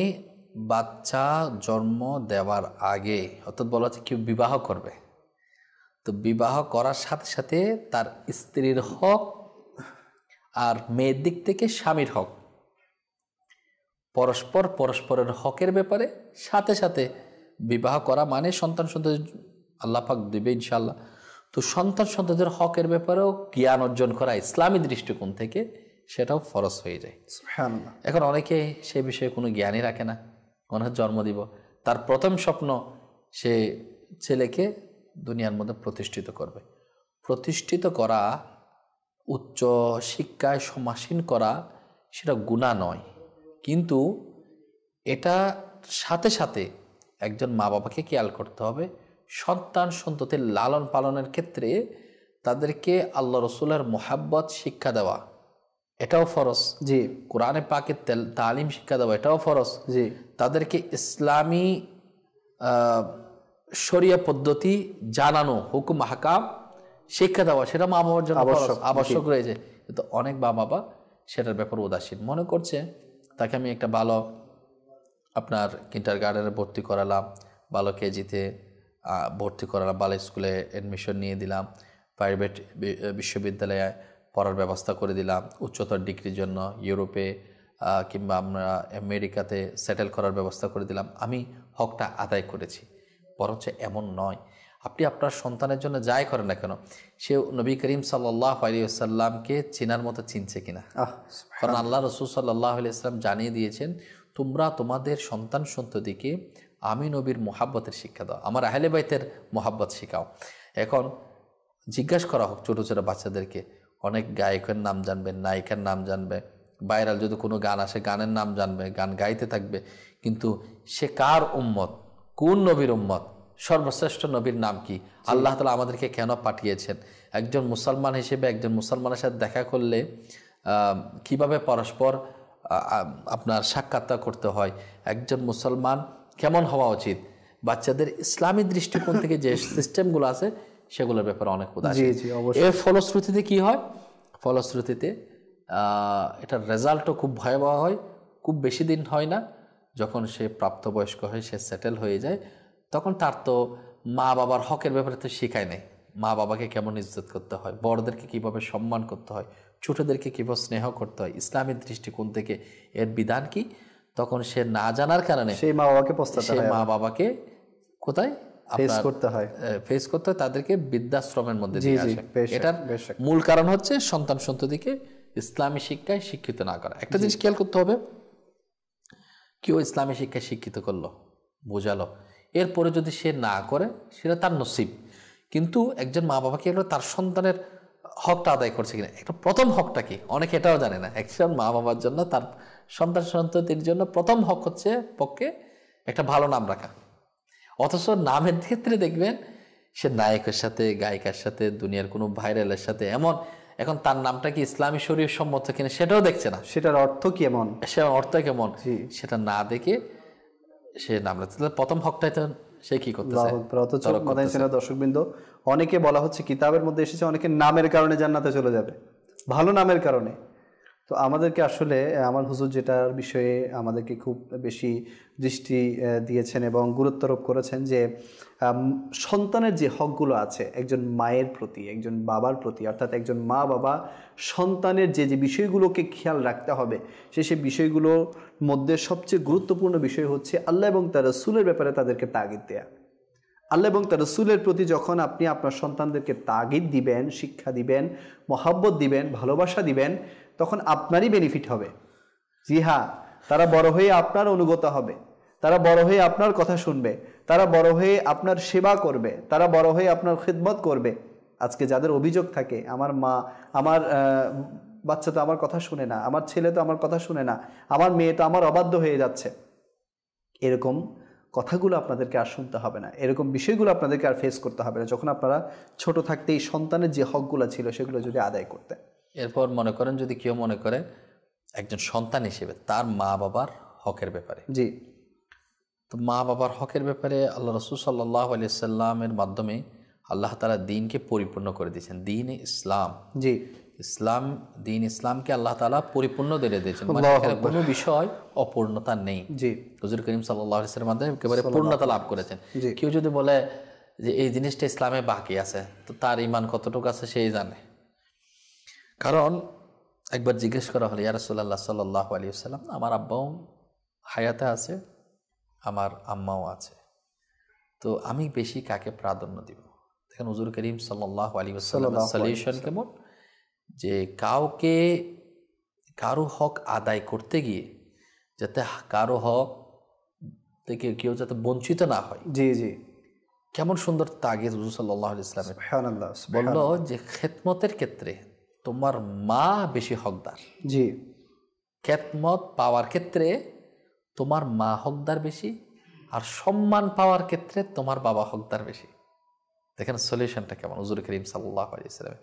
বাচ্চা জন্ম দেওয়ার আগে, অর্থাৎ বলা হচ্ছে কেউ বিবাহ করবে, তো বিবাহ করার সাথে সাথে তার স্ত্রীর হক আর মেয়ের দিক থেকে স্বামীর হক, পরস্পরের হকের ব্যাপারে সাথে সাথে বিবাহ করা মানে সন্তান সন্ততি আল্লাহ পাক দিবে ইনশাআল্লাহ। তো সন্তান সন্ততির হকের ব্যাপারেও জ্ঞান অর্জন করা ইসলামী দৃষ্টিকোণ থেকে সেটাও ফরজ হয়ে যায়। এখন অনেকে সে বিষয়ে কোনো জ্ঞানই রাখে না, মনে হয় জন্ম দিব, তার প্রথম স্বপ্ন সে ছেলেকে দুনিয়ার মধ্যে প্রতিষ্ঠিত করবে। প্রতিষ্ঠিত করা, উচ্চ শিক্ষায় সমাসীন করা, সেটা গুনাহ নয়, কিন্তু এটা সাথে সাথে একজন মা বাবাকে খেয়াল করতে হবে সন্তান সন্ততির লালন পালনের ক্ষেত্রে তাদেরকে আল্লাহ রসুলের মোহাব্বত শিক্ষা দেওয়া এটাও ফরজ। জি। কোরআনে পাকের তালিম শিক্ষা দেওয়া এটাও ফরজ। জি। তাদেরকে ইসলামী শরিয়া পদ্ধতি জানানো, হুকুম হাকাম শিক্ষা দেওয়া সেটা মা বাবার জন্য আবশ্যক রয়েছে। কিন্তু অনেক মা বাবা সেটার ব্যাপারে উদাসীন, মনে করছে তাকে আমি একটা ভালো আপনার কিন্ডার গার্ডেনে ভর্তি করালাম, ভালো কেজিতে ভর্তি করালাম, ভালো স্কুলে অ্যাডমিশন নিয়ে দিলাম, প্রাইভেট বিশ্ববিদ্যালয়ে পড়ার ব্যবস্থা করে দিলাম, উচ্চতর ডিগ্রির জন্য ইউরোপে কিংবা আমরা আমেরিকাতে সেটেল করার ব্যবস্থা করে দিলাম, আমি হকটা আদায় করেছি। বরঞ্চ এমন নয়। আপনি আপনার সন্তানের জন্য যাই করেন না কেন, সে নবী করিম সাল্লাল্লাহু আলাইহি ওয়াসাল্লামকে চেনার মতো চিনছে কিনা। কারণ আল্লাহ রাসূল সাল্লাল্লাহু আলাইহি ওয়াসাল্লাম জানিয়ে দিয়েছেন, তোমরা তোমাদের সন্তান সন্ততিকে আমি নবীর মোহাব্বতের শিক্ষা দাও, আমার আহলে বাইতের মোহাব্বত শিখাও। এখন জিজ্ঞাসা করা হোক ছোটো ছোটো বাচ্চাদেরকে, অনেক গায়কের নাম জানবে, নায়িকার নাম জানবে, ভাইরাল যদি কোনো গান আসে গানের নাম জানবে, গান গাইতে থাকবে, কিন্তু সে কার উম্মত, কোন নবীর উম্মত, সর্বশ্রেষ্ঠ নবীর নাম কি, আল্লাহ তাআলা আমাদেরকে কেন পাঠিয়েছেন, একজন মুসলমান হিসেবে একজন মুসলমানের সাথে দেখা করলে কিভাবে পরস্পর আপনার সাক্ষাৎকার করতে হয়, একজন মুসলমান কেমন হওয়া উচিত, বাচ্চাদের ইসলামী দৃষ্টিকোণ থেকে যে সিস্টেমগুলো আছে সেগুলোর ব্যাপারে অনেক উদাসীন। এর ফলশ্রুতিতে কি হয়, ফলশ্রুতিতে এটার রেজাল্টও খুব ভয়াবহ হয়। খুব বেশি দিন হয় না, যখন সে প্রাপ্তবয়স্ক হয়, সে সেটেল হয়ে যায়, তখন তার তো মা বাবার হকের ব্যাপারে তো শেখায় নেই, মা বাবাকে কেমন ইজ্জত করতে হয়, বড়দেরকে কিভাবে সম্মান করতে হয়, ছোটদেরকে কিভাবে স্নেহ করতে হয়, ইসলামের দৃষ্টিকোণ থেকে এর বিধান কি, তখন সে না জানার কারণে সেই মা বাবাকে পস্তাতে হয়, সেই মা বাবাকে কোথায় ফেস করতে হয়, তাদেরকে বৃদ্ধাশ্রমের মধ্যে দিয়ে আসে। এটার মূল কারণ হচ্ছে সন্তান সন্ততিকে ইসলামী শিক্ষায় শিক্ষিত না করা। একটা জিনিস খেয়াল করতে হবে, কেউ ইসলামী শিক্ষায় শিক্ষিত করলো, বোঝালো, এরপরে যদি সে না করে সেটা তার নসিব, কিন্তু একজন মা বাবাকে তার সন্তানের হকটা আদায় করছে কিনা, একটা প্রথম হকটা কি অনেকে এটাও জানে না। একজন মা বাবার জন্য তার সন্তান সন্ততির জন্য প্রথম হক হচ্ছে পক্ষে একটা ভালো নাম রাখা। অথচ নামের ক্ষেত্রে দেখবেন সে নায়কের সাথে, গায়িকার সাথে, দুনিয়ার কোনো ভাইরালের সাথে এমন, এখন তার নামটা কি ইসলামী শরীয়ত সম্মত কিনা সেটাও দেখছে না, সেটার অর্থ কি এমন, সে অর্থ কেমন সেটা না দেখে সে নাম রাখছে। প্রথম হকটাই তো সে কি করতেছে। দর্শকবৃন্দ, অনেকে বলা হচ্ছে কিতাবের মধ্যে এসেছে অনেকে নামের কারণে জান্নাতে চলে যাবে, ভালো নামের কারণে। তো আমাদেরকে আসলে আমার হুজুর যেটার বিষয়ে আমাদেরকে খুব বেশি দৃষ্টি দিয়েছেন এবং গুরুত্বারোপ করেছেন যে সন্তানের যে হকগুলো আছে একজন মায়ের প্রতি, একজন বাবার প্রতি, অর্থাৎ একজন মা বাবা সন্তানের যে যে বিষয়গুলোকে খেয়াল রাখতে হবে, সেই বিষয়গুলোর মধ্যে সবচেয়ে গুরুত্বপূর্ণ বিষয় হচ্ছে আল্লাহ এবং তার রাসূলের ব্যাপারে তাদেরকে তাগিদ দেয়া। আল্লাহ এবং তার রাসূলের প্রতি যখন আপনি আপনার সন্তানদেরকে তাগিদ দিবেন, শিক্ষা দিবেন, মহব্বত দিবেন, ভালোবাসা দিবেন, তখন আপনারই বেনিফিট হবে। জি হ্যাঁ, তারা বড় হয়ে আপনার অনুগত হবে, তারা বড় হয়ে আপনার কথা শুনবে, তারা বড় হয়ে আপনার সেবা করবে, তারা বড় হয়ে আপনার খিদমত করবে। আজকে যাদের অভিযোগ থাকে, আমার মা, আমার বাচ্চা তো আমার কথা শুনে না, আমার ছেলে তো আমার কথা শুনে না, আমার মেয়ে তো আমার অবাধ্য হয়ে যাচ্ছে, এরকম কথাগুলো আপনাদেরকে আর শুনতে হবে না, এরকম বিষয়গুলো আপনাদেরকে আর ফেস করতে হবে না, যখন আপনারা ছোট থাকতেই সন্তানের যে হকগুলো ছিল সেগুলো যদি আদায় করতেন। এরপর মনে করেন যদি কেউ মনে করে একজন সন্তান হিসেবে তার মা বাবার হকের ব্যাপারে, জি, তো মা বাবার হকের ব্যাপারে আল্লাহ রাসূল সাল্লাল্লাহু আলাইহি সাল্লামের মাধ্যমে আল্লাহ তাআলা দ্বীনকে পরিপূর্ণ করে দিয়েছেন। দ্বীন ইসলাম, জি, ইসলাম, দ্বীন ইসলামকে আল্লাহ তাআলা পরিপূর্ণ করে দিয়েছেন, মানে এখানে কোনো বিষয় অপূর্ণতা নেই। জি, হুজুর করিম সাল্লাল্লাহু আলাইহি ওয়াসাল্লামের মাধ্যমে একেবারে পূর্ণতা লাভ করেছেন। কেউ যদি বলে যে এই জিনিসটা ইসলামে বাকি আছে, তো তার ঈমান কতটুকু আছে সেই জানে। কারণ একবার জিজ্ঞেস করা হলো, ইয়া রাসূলুল্লাহ সাল্লাল্লাহু আলাইহি ওয়াসাল্লাম, আমার আব্বাও হায়াতে আছে, আমার আম্মাও আছে, তো আমি বেশি কাকে প্রাধান্য দিব? দেখেন হুজুর করিম সাল্লাল্লাহু আলাইহি ওয়াসাল্লামের সলিউশন কেমন, যে কারো হক আদায় করতে গিয়ে যাতে কারো হক থেকে কেউ যাতে বঞ্চিত না হয়। জি, জি, কেমন সুন্দর তাগিদ হুজুর সাল্লাল্লাহু আলাইহি ওয়াসাল্লামের। সুবহানাল্লাহ, বলল যে খেদমতের ক্ষেত্রে তোমার মা বেশি হকদার। জি, খেদমত পাওয়ার ক্ষেত্রে তোমার মা হকদার বেশি, আর সম্মান পাওয়ার ক্ষেত্রে তোমার বাবা হকদার বেশি। দেখেন সলিউশনটা কেমন। হুজুর করিম সাল্লাল্লাহু আলাইহি ওয়াসাল্লাম,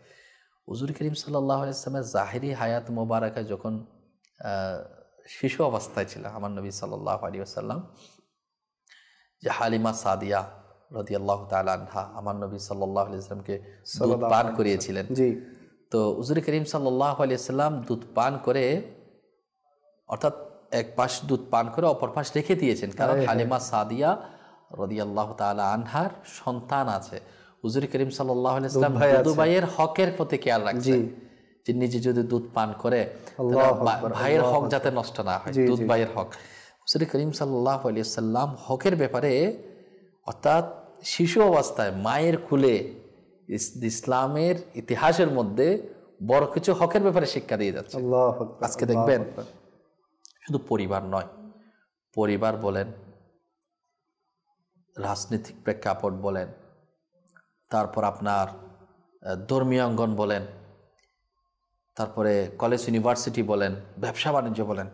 হুজুর করিম সাল্লাল্লাহু আলাইহি ওয়াসাল্লামের জাহিরি হায়াত মোবারকা যখন শিশু অবস্থায় ছিল, আমার নবী সাল্লাল্লাহু আলাইহি ওয়াসাল্লাম যে হালিমা সাদিয়া রাদিয়াল্লাহু তাআলা আনহা আমার নবী সাল্লাল্লাহু আলাইহি ওয়াসাল্লামকে দুধ পান করিয়েছিলেন। জি, তো হুজুর করিম সাল্লাল্লাহু আলাইহি ওয়াসাল্লাম দুধ পান করে, অর্থাৎ এক পাশ দুধ পান করে অপর পাশ রেখে দিয়েছেন, কারণ হালিমা সাদিয়া রাদিয়াল্লাহু তাআলা আনহার সন্তান আছে। হুজুর করিম সাল্লাল্লাহু আলাইহি ওয়াসাল্লাম দুধ ভাইয়ের হকের প্রতি খেয়াল রাখছেন যে নিজে যদি দুধ পান করে ভাইয়ের হক যাতে নষ্ট না হয়, দুধ ভাইয়ের হক। হুজুর করিম সাল্লাল্লাহু আলাইহি ওয়াসাল্লাম হকের ব্যাপারে, অর্থাৎ শিশু অবস্থায় মায়ের কুলে ইসলামের ইতিহাসের মধ্যে বড় কিছু হকের ব্যাপারে শিক্ষা দিয়ে যাচ্ছে। আজকে দেখবেন শুধু পরিবার নয়, পরিবার বলেন, রাজনৈতিক প্রেক্ষাপট বলেন, তারপর আপনার ধর্মীয় অঙ্গন বলেন, তারপরে কলেজ ইউনিভার্সিটি বলেন, ব্যবসা বাণিজ্য বলেন,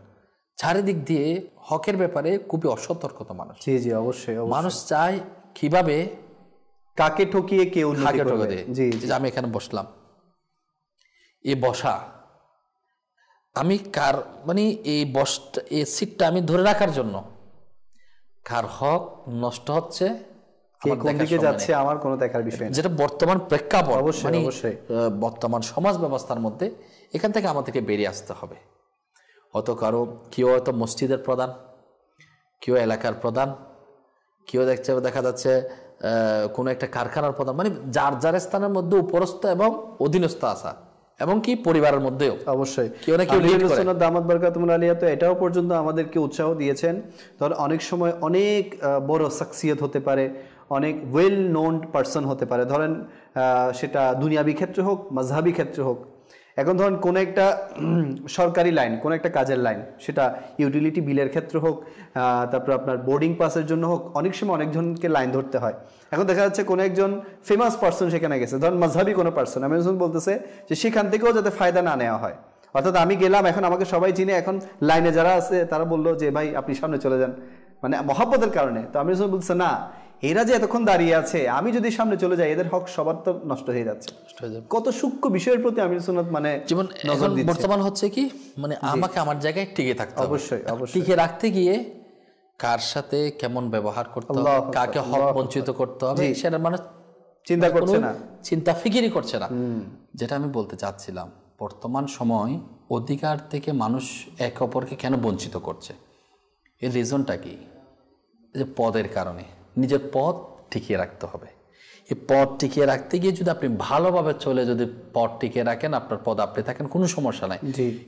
চারিদিক দিয়ে হকের ব্যাপারে খুবই অসতর্কতা মানুষ। জি জি, অবশ্যই। মানুষ চায় কিভাবে কাকে ঠকিয়ে কেউ আমি এখানে বসলাম, এই বসা আমি কার, মানে এই সিটটা আমি ধরে রাখার জন্য কার হক নষ্ট হচ্ছে, যাচ্ছে আমার কোনো দেখার বিষয় না, যেটা বর্তমান প্রেক্ষাপট, অবশ্যই অবশ্যই বর্তমান সমাজ ব্যবস্থার মধ্যে এখান থেকে আমাদেরকে বেরিয়ে আসতে হবে। হয়তো কারো কেউ হয়তো মসজিদের প্রধান, কেউ এলাকার প্রধান, কেউ দেখা যাচ্ছে কোনো একটা কারখানার প্রধান, মানে যার যার স্থানের মধ্যে উপরস্থ এবং অধীনস্থ আসা, এবং কি পরিবারের মধ্যেও অবশ্যই কেউ না কেউ লিড করে। দামাত বারকাতুহুল আলিয়া তো এটাও পর্যন্ত আমাদেরকে উৎসাহ দিয়েছেন। ধর অনেক সময় অনেক বড় সাকসিয়ত হতে পারে, অনেক ওয়েল নোন পারসন হতে পারে, ধরেন সেটা দুনিয়াবি ক্ষেত্রে হোক, মাযহাবি ক্ষেত্রে হোক। এখন ধরেন কোনো একটা সরকারি লাইন, কোনো একটা কাজের লাইন, সেটা ইউটিলিটি বিলের ক্ষেত্রে হোক, তারপর আপনার বোর্ডিং পাসের জন্য হোক, অনেক সময় অনেকজনকে লাইন ধরতে হয়। এখন দেখা যাচ্ছে কোনো একজন ফেমাস পার্সন সেখানে গেছে, ধরেন মাযহাবি কোনো পার্সন, আমি বলতেছে যে সেখান থেকেও যাতে ফায়দা না নেওয়া হয়। অর্থাৎ আমি গেলাম, এখন আমাকে সবাই চিনে, এখন লাইনে যারা আছে তারা বললো যে ভাই আপনি সামনে চলে যান, মানে মহব্বতের কারণে। তো আমি বলছে না, এরা যে এতক্ষণ দাঁড়িয়ে আছে, আমি যদি সামনে চলে যাই এদের হক সবার তো নষ্ট হয়ে যাচ্ছে। কত সূক্ষ্ম বিষয়ের প্রতি আমির সুন্নাত মানে যেমন বর্তমান হচ্ছে কি, মানে আমাকে আমার জায়গায় টিকে থাকতে হবে। অবশ্যই অবশ্যই। টিকে রাখতে গিয়ে কার সাথে কেমন ব্যবহার করতে হবে, কাকে হক বঞ্চিত করতে হবে, সেটা মানুষ চিন্তা করছে না, চিন্তা ফিকিরই করছে না। যেটা আমি বলতে চাচ্ছিলাম, বর্তমান সময় অধিকার থেকে মানুষ একে অপরকে কেন বঞ্চিত করছে, এর রিজনটা কি? যে পদের কারণে। নিজের পদ টিকিয়ে রাখতে হবে। এই পদ টিকিয়ে রাখতে গিয়ে যদি আপনি ভালোভাবে চলে যদি পদ টিকিয়ে রাখেন, আপনার পদ আপনি থাকেন, কোনো সমস্যা নাই।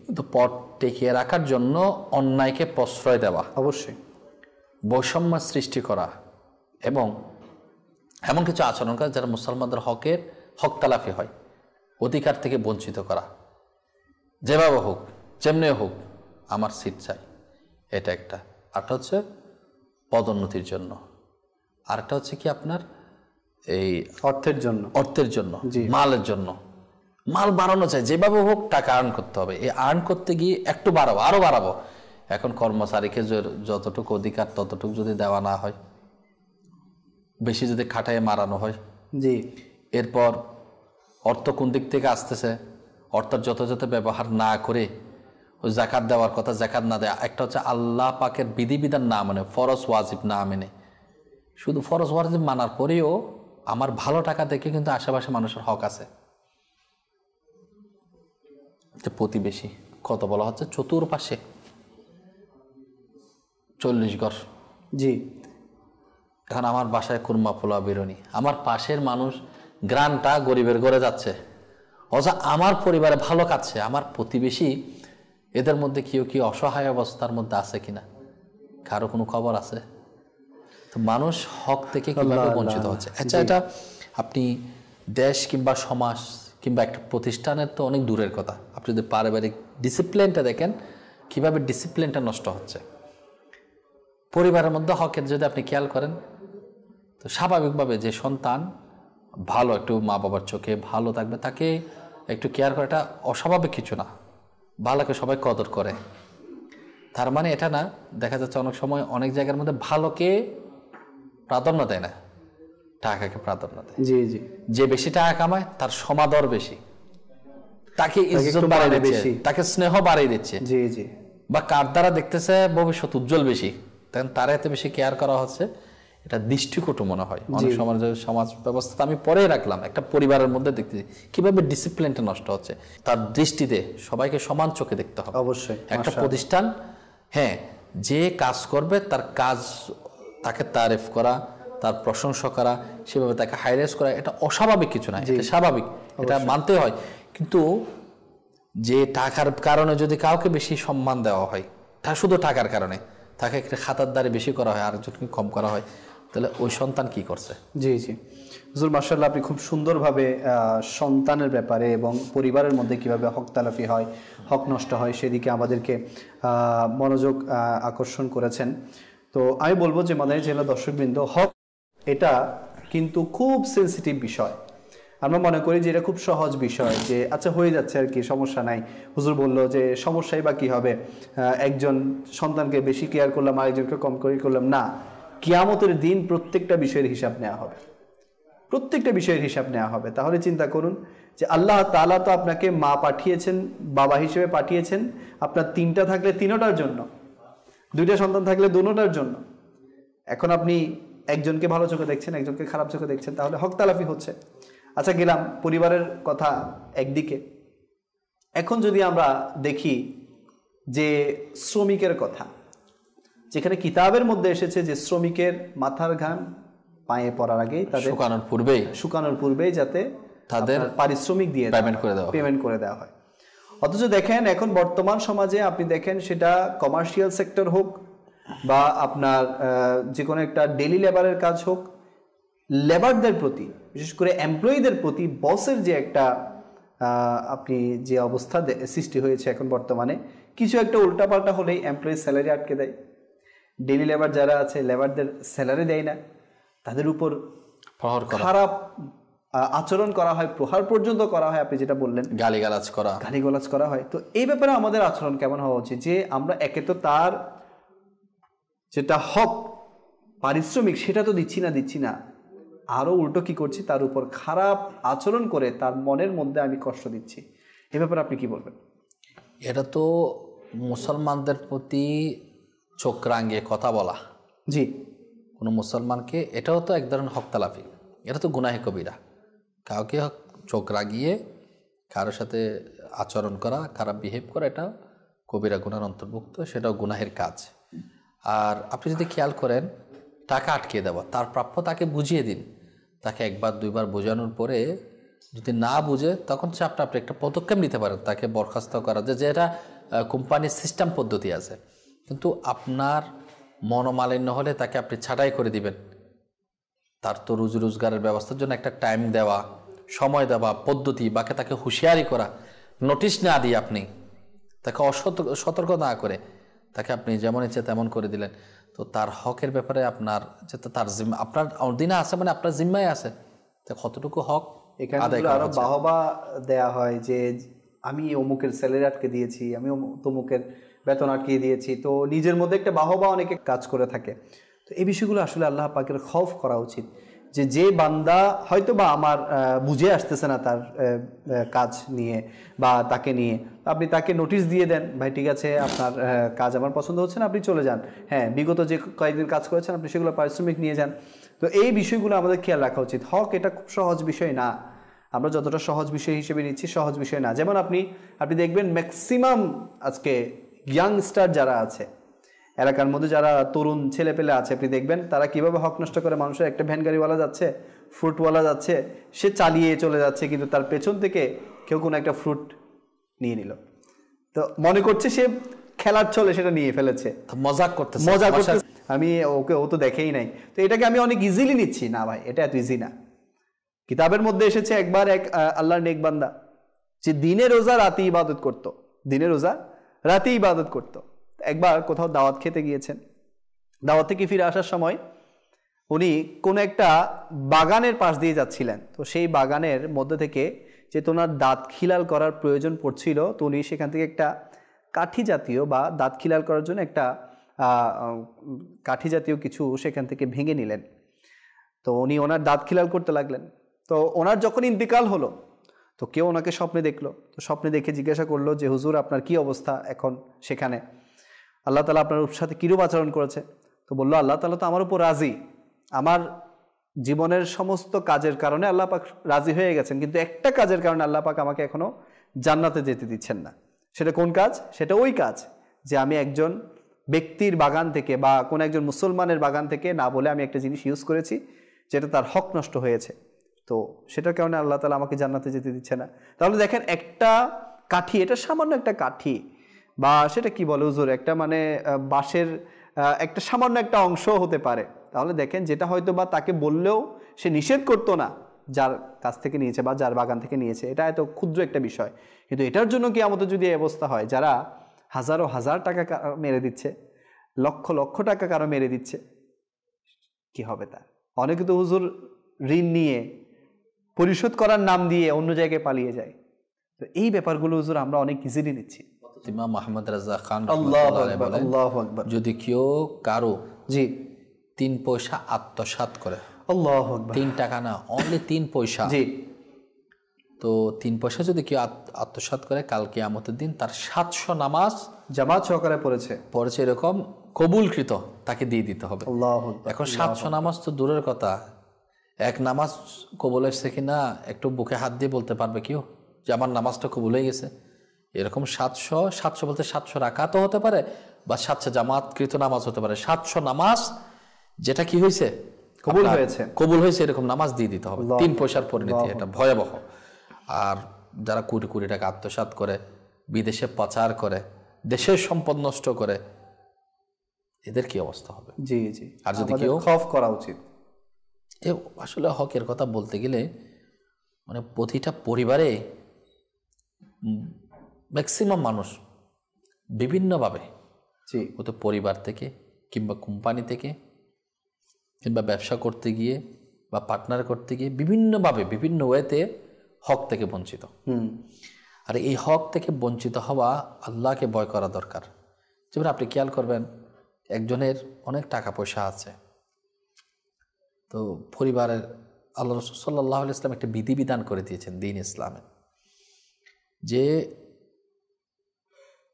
কিন্তু পদ টিকিয়ে রাখার জন্য অন্যায়কে প্রশ্রয় দেওয়া, অবশ্যই বৈষম্য সৃষ্টি করা, এবং এমন কিছু আচরণ করা যারা মুসলমানদের হক তালাফি হয়, অধিকার থেকে বঞ্চিত করা, যেভাবে হোক যেমনি হোক আমার সিট চাই, এটা একটা। আরটা হচ্ছে পদোন্নতির জন্য, আরেকটা হচ্ছে কি আপনার এই অর্থের জন্য, মালের জন্য। মাল বাড়ানো চাই, যেভাবে হোক টাকা আর্ন করতে হবে। এই আর্ন করতে গিয়ে একটু বাড়াবো, আরো বাড়াবো। এখন কর্মচারীকে যতটুকু অধিকার ততটুকু যদি দেওয়া না হয়, বেশি যদি খাটায় মারানো হয়, এরপর অর্থ কোন দিক থেকে আসতেছে, অর্থের যথাযথ ব্যবহার না করে ওই জাকাত দেওয়ার কথা জাকাত না দেয়া। একটা হচ্ছে আল্লাহ পাকের বিধিবিধান না মানে, ফরজ ওয়াজিব না মেনে, শুধু ফরজ ওয়াজিব মানার পরেও আমার ভালো টাকা দেখে কিন্তু আশেপাশে মানুষের হক আছে। প্রতিবেশী কত বলা হচ্ছে, চতুর্পাশে 40 ঘর। এখন আমার বাসায় কুরমা পোলাও বিরিয়ানি, আমার পাশের মানুষ গ্রানটা গরিবের ঘরে যাচ্ছে, অথচ আমার পরিবারে ভালো কাটছে। আমার প্রতিবেশী এদের মধ্যে কেউ কি অসহায় অবস্থার মধ্যে আছে কিনা, কারো কোনো খবর আছে? তো মানুষ হক থেকে কিভাবে বঞ্চিত হচ্ছে। আচ্ছা, এটা আপনি দেশ কিংবা সমাজ কিংবা একটা প্রতিষ্ঠানের তো অনেক দূরের কথা, আপনি যদি পারিবারিক ডিসিপ্লিনটা দেখেন, কিভাবে ডিসিপ্লিনটা নষ্ট হচ্ছে। পরিবারের মধ্যে হকের যদি আপনি খেয়াল করেন, তো স্বাভাবিকভাবে যে সন্তান ভালো, একটু মা বাবার চোখে ভালো থাকবে, তাকে একটু কেয়ার করাটা অস্বাভাবিক কিছু না। ভালোকে সবাই কদর করে, তার মানে এটা না, দেখা যাচ্ছে অনেক সময় অনেক জায়গার মধ্যে ভালোকে প্রাধান্য দেয় না, টাকাকে প্রাধান্য দেয়। জি জি, যে বেশি টাকা কামায় তার সমাদর বেশি, তাকে ইজ্জত বাড়িয়ে দিচ্ছে, তাকে স্নেহ বাড়িয়ে দিচ্ছে। জি জি, বা কার দ্বারা দেখতেছে ভবিষ্যৎ উজ্জ্বল বেশি, তখন তারা এত বেশি কেয়ার করা হচ্ছে, এটা দৃষ্টিকটু মনে হয় অনেক সমাজ ব্যবস্থা। আমি পরে রাখলাম একটা পরিবারের মধ্যে দেখতেছি কিভাবে ডিসিপ্লিনটা নষ্ট হচ্ছে। তার দৃষ্টিতে সবাইকে সমান চোখে দেখতে হবে। অবশ্যই একটা প্রতিষ্ঠান, হ্যাঁ, যে কাজ করবে তার কাজ, তাকে তারিফ করা, তার প্রশংসা করা, সেভাবে তাকে হাইলাইট করা, এটা অস্বাভাবিক কিছু না, এটা স্বাভাবিক, এটা মানতে হয়। কিন্তু যে টাকার কারণে যদি কাউকে বেশি সম্মান দেওয়া হয়, তা শুধু টাকার কারণে তাকে একটা খাতার দ্বারে বেশি করা হয়, আরেকজনকে কম করা হয়, তাহলে ওই সন্তান কি করছে? জি জি, হুজুর মাশাআল্লাহ, আপনি খুব সুন্দরভাবে সন্তানের ব্যাপারে এবং পরিবারের মধ্যে কিভাবে হক তালাফি হয়, হক নষ্ট হয়, সেদিকে আমাদেরকে মনোযোগ আকর্ষণ করেছেন। তো আমি বলবো যে মাদানী জেলা দর্শকবৃন্দ, হক এটা কিন্তু খুব সেন্সিটিভ বিষয়। আমরা মনে করি যে এটা খুব সহজ বিষয়, যে আচ্ছা হয়ে যাচ্ছে আর কি, সমস্যা নাই। হুজুর বললো যে সমস্যাই বা কি হবে, একজন সন্তানকে বেশি কেয়ার করলাম, আরেকজনকে কম করে করলাম না। কিয়ামতের দিন প্রত্যেকটা বিষয়ের হিসাব নেওয়া হবে, প্রত্যেকটা বিষয়ের হিসাব নেওয়া হবে। তাহলে চিন্তা করুন যে আল্লাহ তাআলা তো আপনাকে মা পাঠিয়েছেন, বাবা হিসেবে পাঠিয়েছেন, আপনার 3টা থাকলে 3টার জন্য, 2টা সন্তান থাকলে 2টার জন্য। এখন আপনি একজনকে ভালো চোখে দেখছেন, একজনকে খারাপ চোখে দেখছেন, তাহলে হক তালাফি হচ্ছে। আচ্ছা, গেলাম পরিবারের কথা একদিকে। এখন যদি আমরা দেখি যে শ্রমিকের কথা, যেখানে কিতাবের মধ্যে এসেছে যে শ্রমিকের মাথার ঘাম পায়ে পড়ার আগে, তাদের শুকানোর পূর্বেই যাতে তাদের পারিশ্রমিক দিয়ে পেমেন্ট করে দেওয়া হয়। অথচ দেখেন এখন বর্তমান সমাজে আপনি দেখেন, সেটা কমার্শিয়াল সেক্টর হোক বা আপনার যে কোনো একটা ডেইলি লেবারের কাজ হোক, লেবারদের প্রতি, বিশেষ করে এমপ্লয়ীদের প্রতি বসের যে একটা আপনি যে অবস্থা সৃষ্টি হয়েছে এখন বর্তমানে, কিছু একটা উল্টাপাল্টা হলেই এমপ্লয়ির স্যালারি আটকে দেয়। ডেইলি লেবার যারা আছে, লেবারদের স্যালারি দেয় না, তাদের উপর খারাপ আচরণ করা হয়, প্রহার পর্যন্ত করা হয়। আপনি যেটা বললেন, গালিগালাজ করা হয়। তো এই ব্যাপারে আমাদের আচরণ কেমন হওয়া উচিত? যে আমরা একে তো তার যেটা হক পারিশ্রমিক সেটা তো দিচ্ছি না, আরো উল্টো কি করছি, তার উপর খারাপ আচরণ করে তার মনের মধ্যে আমি কষ্ট দিচ্ছি। এ ব্যাপারে আপনি কি বলবেন? এটা তো মুসলমানদের প্রতি চোখ রাঙিয়ে কথা বলা। জি, কোনো মুসলমানকে, এটাও তো এক ধরনের হক তালাফি, এটা তো গুনাহে কবিরা। কাউকে চোখ রাগিয়ে কারোর সাথে আচরণ করা, খারাপ বিহেভ করা, এটা কবিরা গুনার অন্তর্ভুক্ত, সেটাও গুনাহের কাজ। আর আপনি যদি খেয়াল করেন, টাকা আটকে দেওয়া, তার প্রাপ্য তাকে বুঝিয়ে দিন। তাকে 1-2বার বোঝানোর পরে যদি না বুঝে, তখন সে আপনি একটা পদক্ষেপ নিতে পারেন, তাকে বরখাস্ত করা, যে এটা কোম্পানির সিস্টেম পদ্ধতি আছে। কিন্তু আপনার মনোমালিন্য হলে তাকে আপনি ছাঁটাই করে দিবেন। তার তো রুজি রোজগারের ব্যবস্থার জন্য একটা টাইম দেওয়া, সময় দেওয়া, পদ্ধতি, বাকি তাকে হুঁশিয়ারি করা, নোটিশ না দিয়ে আপনি তাকে সতর্ক না করে তাকে আপনি যেমন ইচ্ছে তেমন করে দিলেন, তো তার হকের ব্যাপারে আপনার যেটা তার জিম্মা, আপনার অধীনে আছে, মানে আপনার জিম্মায় আছে, তো কতটুকু হক এখানে আরো বাহবা দেয়া হয় যে আমি অমুকের স্যালারি আটকে দিয়েছি, আমি তমুকের বেতন আটকে দিয়েছি। তো নিজের মধ্যে একটা বাহবা অনেকে কাজ করে থাকে। তো এই বিষয়গুলো আসলে আল্লাহ পাকের খৌফ করা উচিত, যে বান্দা হয়তো বা আমার বুঝে আসতেছে না তার কাজ নিয়ে বা তাকে নিয়ে, আপনি তাকে নোটিশ দিয়ে দেন, ভাই ঠিক আছে আপনার কাজ আমার পছন্দ হচ্ছে না, আপনি চলে যান। হ্যাঁ, বিগত যে কয়েকদিন কাজ করেছেন আপনি সেগুলো পারিশ্রমিক নিয়ে যান। তো এই বিষয়গুলো আমাদের খেয়াল রাখা উচিত। হক এটা খুব সহজ বিষয় না, আমরা যতটা সহজ বিষয় হিসেবে নিচ্ছি সহজ বিষয় না। যেমন আপনি দেখবেন ম্যাক্সিমাম আজকে ইয়াংস্টার যারা আছে, এলাকার মধ্যে যারা তরুণ ছেলে পেলে আছে, আপনি দেখবেন তারা কিভাবে হক নষ্ট করে। মানুষের একটা ভ্যান গাড়িওয়ালা যাচ্ছে, ফ্রুটওয়ালা যাচ্ছে, সে চালিয়ে চলে যাচ্ছে, কিন্তু তার পেছন থেকে কেউ কোনো একটা ফ্রুট নিয়ে নিল, তো মনে করছে সে খেলার চলে সেটা নিয়ে ফেলেছে, মজাক করতে। আমি ও তো দেখেই নাই, তো এটাকে আমি অনেক ইজিলি নিচ্ছি। না ভাই, এটা এত ইজি না। কিতাবের মধ্যে এসেছে একবার এক আল্লাহর নেক বান্দা, যে দিনে রোজা রাতে ইবাদত করত, দিনে রোজা রাতে ইবাদত করত। একবার কোথাও দাওয়াত খেতে গিয়েছেন, দাওয়াত থেকে ফিরে আসার সময় উনি কোন একটা বাগানের পাশ দিয়ে যাচ্ছিলেন। তো সেই বাগানের মধ্যে থেকে যে ওনার দাঁত খিলাল করার প্রয়োজন পড়ছিল, তো উনি সেখান থেকে একটা কাঠি জাতীয় বা দাঁত খিলাল করার জন্য একটা কাঠি জাতীয় কিছু সেখান থেকে ভেঙে নিলেন। তো উনি ওনার দাঁত খিলাল করতে লাগলেন। তো ওনার যখন ইন্তিকাল হলো, তো কেউ ওনাকে স্বপ্নে দেখলো। তো স্বপ্নে দেখে জিজ্ঞাসা করলো যে হুজুর আপনার কি অবস্থা এখন সেখানে, আল্লাহ তাআলা আপনার সাথে কীরূপ আচরণ করেছে? তো বললো আল্লাহ তাআলা তো আমার উপর রাজি, আমার জীবনের সমস্ত কাজের কারণে আল্লাহ পাক রাজি হয়ে গেছেন, কিন্তু একটা কাজের কারণে আল্লাহ পাক আমাকে এখনো জান্নাতে যেতে দিচ্ছেন না। সেটা কোন কাজ? সেটা ওই কাজ যে আমি একজন ব্যক্তির বাগান থেকে বা কোন একজন মুসলমানের বাগান থেকে না বলে আমি একটা জিনিস ইউজ করেছি যেটা তার হক নষ্ট হয়েছে, তো সেটার কারণে আল্লাহ তাআলা আমাকে জান্নাতে যেতে দিচ্ছে না। তাহলে দেখেন একটা কাঠি, এটা সামান্য একটা কাঠি বা সেটা কি বলে হুজুর, একটা মানে বাঁশের একটা সামান্য একটা অংশ হতে পারে। তাহলে দেখেন যেটা হয়তো বা তাকে বললেও সে নিষেধ করতো না, যার কাছ থেকে নিয়েছে বা যার বাগান থেকে নিয়েছে, এটা এত ক্ষুদ্র একটা বিষয়, কিন্তু এটার জন্য কি আমাদের যদি এই অবস্থা হয়, যারা হাজারো হাজার টাকা মেরে দিচ্ছে, লক্ষ লক্ষ টাকা কারো মেরে দিচ্ছে, কি হবে তার? অনেকে তো হুজুর ঋণ নিয়ে পরিশোধ করার নাম দিয়ে অন্য জায়গায় পালিয়ে যায়। তো এই ব্যাপারগুলো হুজুর আমরা অনেক ইজিলি নিচ্ছি। ইমাম আহমদ রাজা খান আল্লাহু আকবার, আল্লাহু আকবার। যদি কেউ কারো জি 3 পয়সা আত্মসাৎ করে, আল্লাহু আকবার, 3 টাকা না, অনলি 3 পয়সা, জি, তো 3 পয়সা যদি কেউ আত্মসাৎ করে, কাল কিয়ামতের দিন তার 700 নামাজ জামাত সহকারে পড়েছে এরকম কবুলকৃত তাকে দিয়ে দিতে হবে। আল্লাহু আকবার। এখন 700 নামাজ তো দূরের কথা, এক নামাজ কবুল হয়েছে কিনা একটু বুকে হাত দিয়ে বলতে পারবে কেউ যে আমার নামাজটা কবুল হয়ে গেছে? এরকম 700 বলতে 700 রাকাতও হতে পারে বা 700 জামাতকৃত নামাজ হতে পারে। 700 নামাজ যেটা কি হয়েছে, কবুল হয়েছে, এরকম নামাজ দিয়ে দিতে হবে। 3 পয়সার পরিণতি, এটা ভয়াবহ। আর যারা কোটি কোটি টাকা আত্মসাৎ করে, বিদেশে পাচার করে, দেশের সম্পদ নষ্ট করে, এদের কি অবস্থা হবে? জি জি। আর যদি কেউ খৌফ করা উচিত। আসলে হকের কথা বলতে গেলে মানে প্রতিটা পরিবারে ম্যাক্সিমাম মানুষ বিভিন্নভাবে, জি, হয়তো পরিবার থেকে কিংবা কোম্পানি থেকে কিংবা ব্যবসা করতে গিয়ে বা পার্টনার করতে গিয়ে বিভিন্নভাবে বিভিন্ন ওয়েতে হক থেকে বঞ্চিত। আর এই হক থেকে বঞ্চিত হওয়া আল্লাহকে ভয় করা দরকার। যেমন আপনি খেয়াল করবেন, একজনের অনেক টাকা পয়সা আছে, তো পরিবারের আল্লাহ রাসূল সাল্লাল্লাহু আলাইহি ওয়াসাল্লাম একটা বিধিবিধান করে দিয়েছেন দ্বীন ইসলামে, যে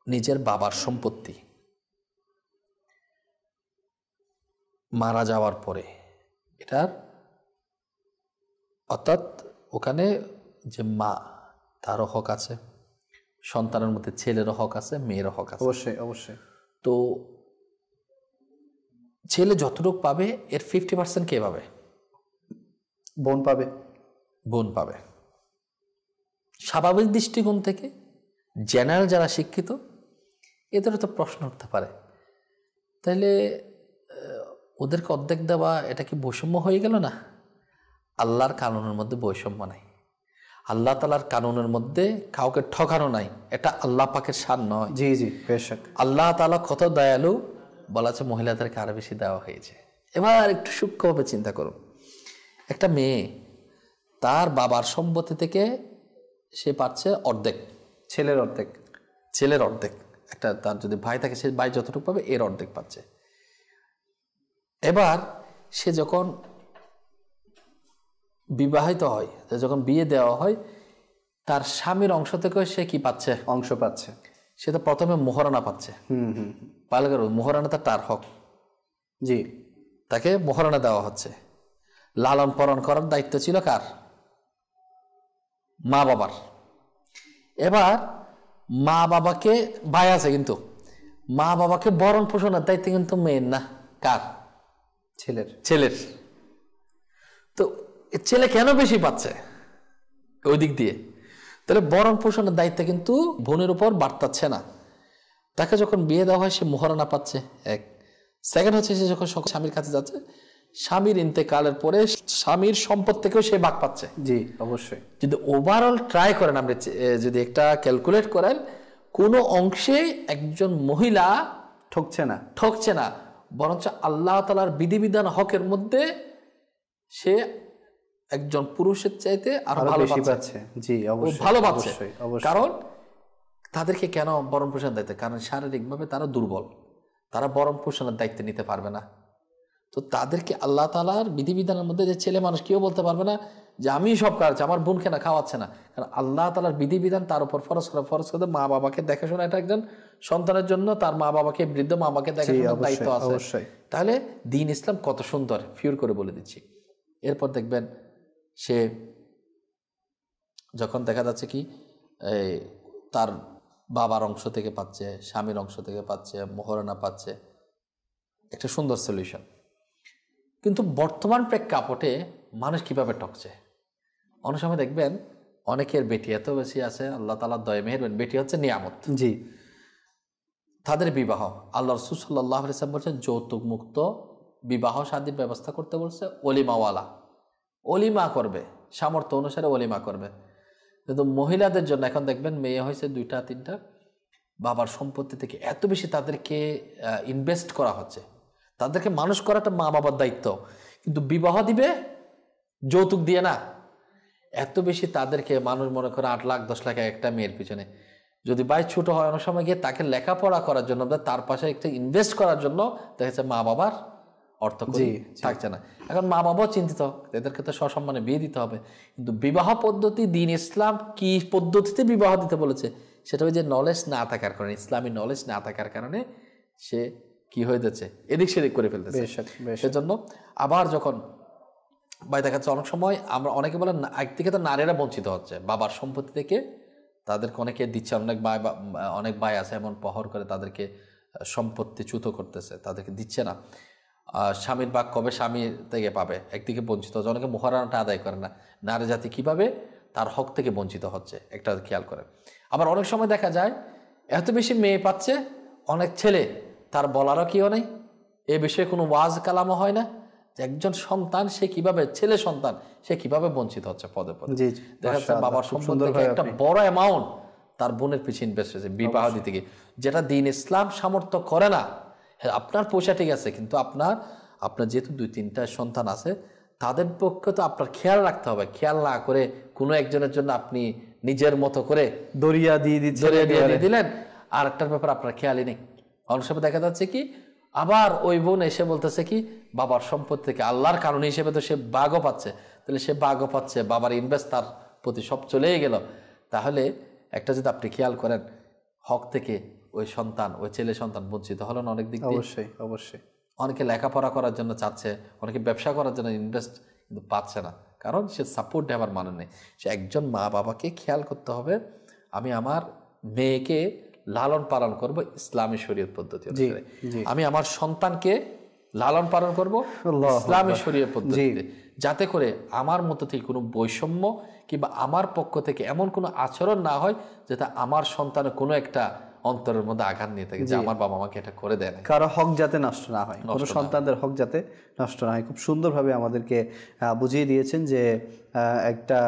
নিজের বাবার সম্পত্তি মারা যাওয়ার পরে এটার, অর্থাৎ ওখানে যে মা, তারও হক আছে, সন্তানের মধ্যে ছেলেরও হক আছে, মেয়েরও হক আছে। অবশ্যই অবশ্যই। তো ছেলে যতটুকু পাবে এর 50% কে পাবে? বোন পাবে। স্বাভাবিক দৃষ্টিকোণ থেকে জেনারেল যারা শিক্ষিত, এদের তো প্রশ্ন উঠতে পারে, তাহলে ওদেরকে অর্ধেক দেওয়া এটা কি বৈষম্য হয়ে গেল না? আল্লাহর কানুনের মধ্যে বৈষম্য নাই, আল্লাহ তাআলার কানুনের মধ্যে কাউকে ঠকানো নাই, এটা আল্লাহ পাকের শান নয়। জি জি, বেশক। আল্লাহ তাআলা কত দয়ালু, বলা আছে মহিলাদেরকে আরো বেশি দেওয়া হয়েছে। এবার একটু সূক্ষ্মভাবে চিন্তা করুন, একটা মেয়ে তার বাবার সম্পত্তি থেকে সে পাচ্ছে অর্ধেক, ছেলের অর্ধেক, একটা তার যদি ভাই থাকে সে ভাই যতটুকু পাবে এর অর্ধেক পাচ্ছে। এবার সে যখন বিবাহিত হয়, যখন বিয়ে দেওয়া হয়, তার স্বামীর অংশ থেকে সে কি পাচ্ছে? অংশ পাচ্ছে। সে তো প্রথমে মোহরানা পাচ্ছে। পালন করো, মোহরানাটা তার হক। জি, তাকে মোহরানা দেওয়া হচ্ছে। লালন পালন করার দায়িত্ব ছিল কার? মা বাবার। এবার মা বাবাকে, ভাই আছে কিন্তু মা বাবাকে বরণ পোষণের দায়িত্ব কিন্তু মেয়ের না, কার? ছেলের। তো ছেলে কেন বেশি পাচ্ছে ওই দিক দিয়ে? তাহলে বরণ পোষণের দায়িত্ব কিন্তু বোনের উপর বাড়তাচ্ছে না। তাকে যখন বিয়ে দেওয়া হয় সে মোহরানা পাচ্ছে, এক। সেকেন্ড হচ্ছে সে যখন স্বামীর কাছে যাচ্ছে, স্বামীর ইন্তেকালের পরে স্বামীর সম্পদ থেকেও সে ভাগ পাচ্ছে। জি, অবশ্যই। যদি ওভারঅল ট্রাই করেন, আপনি যদি একটা ক্যালকুলেট করেন, কোনো অংশে একজন মহিলা ঠকছে না, বরঞ্চ আল্লাহ তাআলার বিধিবিধান হকের মধ্যে সে একজন পুরুষের চাইতে আরো ভালো পাচ্ছে। জি, অবশ্যই, ভালো পাচ্ছে, কারণ তাদেরকে কেন ভরণ পোষণের দায়িত্ব? কারণ শারীরিকভাবে তারা দুর্বল, তারা ভরণ পোষণের দায়িত্ব নিতে পারবে না। তো তাদেরকে আল্লাহ তাআলার বিধিবিধানের মধ্যে যে ছেলে মানুষ কেউ বলতে পারবে না যে আমি সব কাজ, আমার বোনকে না খাওয়াচ্ছে না, কারণ আল্লাহ তাআলার বিধিবিধান তার উপর ফরজ করে মা বাবাকে দেখাশোনা, এটা একজন সন্তানের জন্য তার মা বাবাকে, বৃদ্ধ মা বাবাকে দেখাশোনার দায়িত্ব আছে। তাহলে দ্বীন ইসলাম কত সুন্দর ফিউর করে বলে দিচ্ছি। এরপর দেখবেন সে যখন দেখা যাচ্ছে কি তার বাবার অংশ থেকে পাচ্ছে, স্বামীর অংশ থেকে পাচ্ছে, মোহরানা পাচ্ছে, একটা সুন্দর সলিউশন। কিন্তু বর্তমান প্রেক্ষাপটে মানুষ কিভাবে টকছে, অনেক সময় দেখবেন অনেকের বেটি এত বেশি আছে, আল্লাহ তাআলার দয়া মেহেরবান, বেটি হচ্ছে নিয়ামত। জি, তাদের বিবাহ আল্লাহ রাসূল সাল্লাল্লাহু আলাইহি ওয়াসাল্লাম বলছেন যৌতুক মুক্ত বিবাহ শাদীর ব্যবস্থা করতে বলছে। অলিমাওয়ালা, অলিমা করবে, সামর্থ্য অনুসারে অলিমা করবে। কিন্তু মহিলাদের জন্য এখন দেখবেন মেয়ে হয়েছে 2টা 3টা, বাবার সম্পত্তি থেকে এত বেশি তাদেরকে ইনভেস্ট করা হচ্ছে। তাদেরকে মানুষ করাটা মা বাবার দায়িত্ব, কিন্তু বিবাহ দিবে যৌতুক দিয়ে না। এত বেশি তাদেরকে মানুষ মনে করে 8 লাখ 10 লাখ একটা মেয়ের পিছনে। যদি ভাই ছোট হয় অনেক সময় গিয়ে তাকে লেখাপড়া করার জন্য, তার পাশে একটা ইনভেস্ট করার জন্য দেখা যাচ্ছে মা বাবার অর্থ থাকছে না। এখন মা বাবাও চিন্তিত, এদেরকে তো সসম্মানে বিয়ে দিতে হবে। কিন্তু বিবাহ পদ্ধতি, দ্বীন ইসলাম কি পদ্ধতিতে বিবাহ দিতে বলেছে, সেটা ওই যে নলেজ না থাকার কারণে, ইসলামী নলেজ না থাকার কারণে সে কি হয়ে যাচ্ছে, এদিক সেদিক করে ফেলতেছে। সেজন্য আবার যখন ভাই দেখা যাচ্ছে অনেক সময় আমরা অনেকে বলেন একদিকে তো নারীরা বঞ্চিত হচ্ছে বাবার সম্পত্তি থেকে, তাদেরকে অনেকে দিচ্ছে, অনেক ভাই আছে এমন পহর করে তাদেরকে সম্পত্তি চ্যুত করতেছে, তাদেরকে দিচ্ছে না। স্বামীর ভাগ কবে স্বামী থেকে পাবে, একদিকে বঞ্চিত হচ্ছে। অনেকে মোহরানাটা আদায় করে না, নারী জাতি কিভাবে তার হক থেকে বঞ্চিত হচ্ছে, একটা খেয়াল করে। আবার অনেক সময় দেখা যায় এত বেশি মেয়ে পাচ্ছে, অনেক ছেলে তার বলারও কেউ নেই, এ বিষয়ে কোনো ওয়াজ কালামও হয় না যে একজন সন্তান সে কিভাবে, ছেলে সন্তান সে কিভাবে বঞ্চিত হচ্ছে পদে পদে। দেখা যাচ্ছে বাবার সম্পদ থেকে একটা বড় অ্যামাউন্ট তার বোনের পিছিয়ে ইনভেস্ট হয়েছে বিবাহ দিতে গিয়ে, যেটা দ্বীন ইসলাম সামর্থ্য করে না। আপনার পয়সা ঠিক আছে, কিন্তু আপনার যেহেতু 2-3টা সন্তান আছে, তাদের পক্ষে তো আপনার খেয়াল রাখতে হবে। খেয়াল না করে কোনো একজনের জন্য আপনি নিজের মতো করে দরিয়া দিয়ে দিলেন, আর একটার ব্যাপার আপনার খেয়ালই নেই। অনেক সময় দেখা যাচ্ছে কি আবার ওই বোন এসে বলতেছে কি বাবার সম্পত্তি থেকে আল্লাহর কারণে হিসেবে তো সে ভাগও পাচ্ছে, তাহলে সে ভাগও পাচ্ছে, বাবার ইনভেস্ট তার প্রতি সব চলেই গেল। তাহলে একটা যদি আপনি খেয়াল করেন, হক থেকে ওই সন্তান, ওই ছেলে সন্তান বঞ্চিত হলো না অনেক দিক দিয়ে। অবশ্যই অনেকে লেখাপড়া করার জন্য চাচ্ছে, অনেকে ব্যবসা করার জন্য ইনভেস্ট কিন্তু পাচ্ছে না, কারণ সে সাপোর্ট দেওয়ার মানে নেই। সে একজন মা বাবাকে খেয়াল করতে হবে, আমি আমার মেয়েকে লালন পালন করব ইসলামী শরীয়ত পদ্ধতি অনুসারে, আমি আমার সন্তানকে লালন পালন করব ইসলামী শরীয়ত পদ্ধতিতে, যাতে করে আমার মতো থেকে কোনো বৈষম্য কিংবা আমার পক্ষ থেকে এমন কোনো আচরণ না হয় যাতে আমার সন্তানের কোনো একটা অন্তরের মধ্যে আঘাত নিয়ে থাকে যে আমার বাবা আমাকে এটা করে দেয় না, কারো হক যাতে নষ্ট না হয়, কোনো সন্তানদের হক যাতে নষ্ট না হয়। খুব সুন্দরভাবে আমাদেরকে বুঝিয়ে দিয়েছেন যে একটা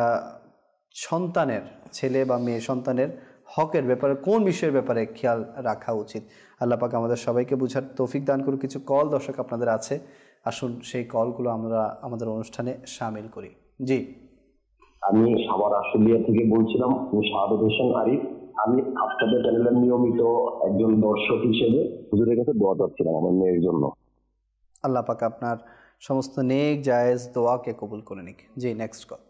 সন্তানের, ছেলে বা মেয়ে সন্তানের হকের ব্যাপারে কোন বিষয়ের ব্যাপারে খেয়াল রাখা উচিত। আল্লাহ পাক আমাদের সবাইকে বুঝার তৌফিক দান করুন। কিছু কল দর্শক আপনাদের আছে, আসুন সেই কলগুলো আমরা আমাদের অনুষ্ঠানে শামিল করি। জি, আমি সাভার আশুলিয়া থেকে বলছিলাম, আমি শাহাদত হোসেন আরিফ। আমি আপনাদের চ্যানেলের নিয়মিত একজন দর্শক হিসেবে হুজুরের কাছে দোয়া চাচ্ছিলাম আমার মেয়ের জন্য। আল্লাহ পাক আপনার সমস্ত নেক জায়েজ দোয়াকে কবুল করে নিক। জি, নেক্সট কল।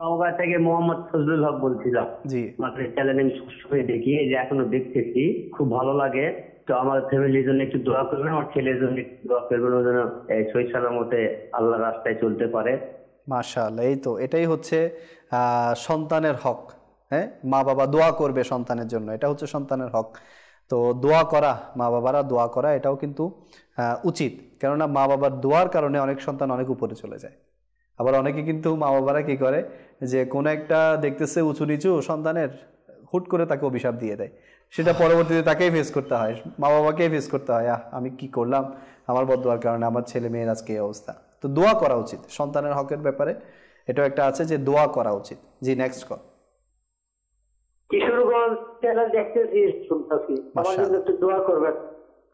নওগাঁ থেকে মোহাম্মদ ফজলুল হক বলছিলাম। জি, আপনাদের চ্যানেলে আমি সবসময় দেখি, এই যে এখনো দেখতেছি, খুব ভালো লাগে। তো আমার ফ্যামিলির জন্য একটু দোয়া করবেন, আমার ছেলের জন্য একটু দোয়া করবেন, ওর জন্য সহি সালামতে আল্লাহর রাস্তায় চলতে পারে। মাশাআল্লাহ, এই তো এটাই হচ্ছে সন্তানের হক। হ্যাঁ, মা বাবা দোয়া করবে সন্তানের জন্য, এটা হচ্ছে সন্তানের হক। তো দোয়া করা, মা বাবারা দোয়া করা, এটাও কিন্তু উচিত। কেননা মা বাবার দোয়ার কারণে অনেক সন্তান অনেক উপরে চলে যায়। আবার অনেকে কিন্তু মা বাবারা কি করে, যে কোনো একটা দেখতেছে উঁচু নিচু সন্তানের, হুট করে তাকে অভিশাপ দিয়ে দেয়, সেটা পরবর্তীতে তাকেই ফেস করতে হয়, মা বাবাকেই ফেস করতে হয়। আমি কি করলাম, আমার বদদোয়ার কারণে আমার ছেলে মেয়ের আজকে এই অবস্থা। তো দোয়া করা উচিত সন্তানের হকের ব্যাপারে, এটাও একটা আছে যে দোয়া করা উচিত। জি, নেক্সট কল। কিশোরগঞ্জ চ্যানেল দেখতেছি, শুনতেছি, আমার জন্য একটু দোয়া করবেন।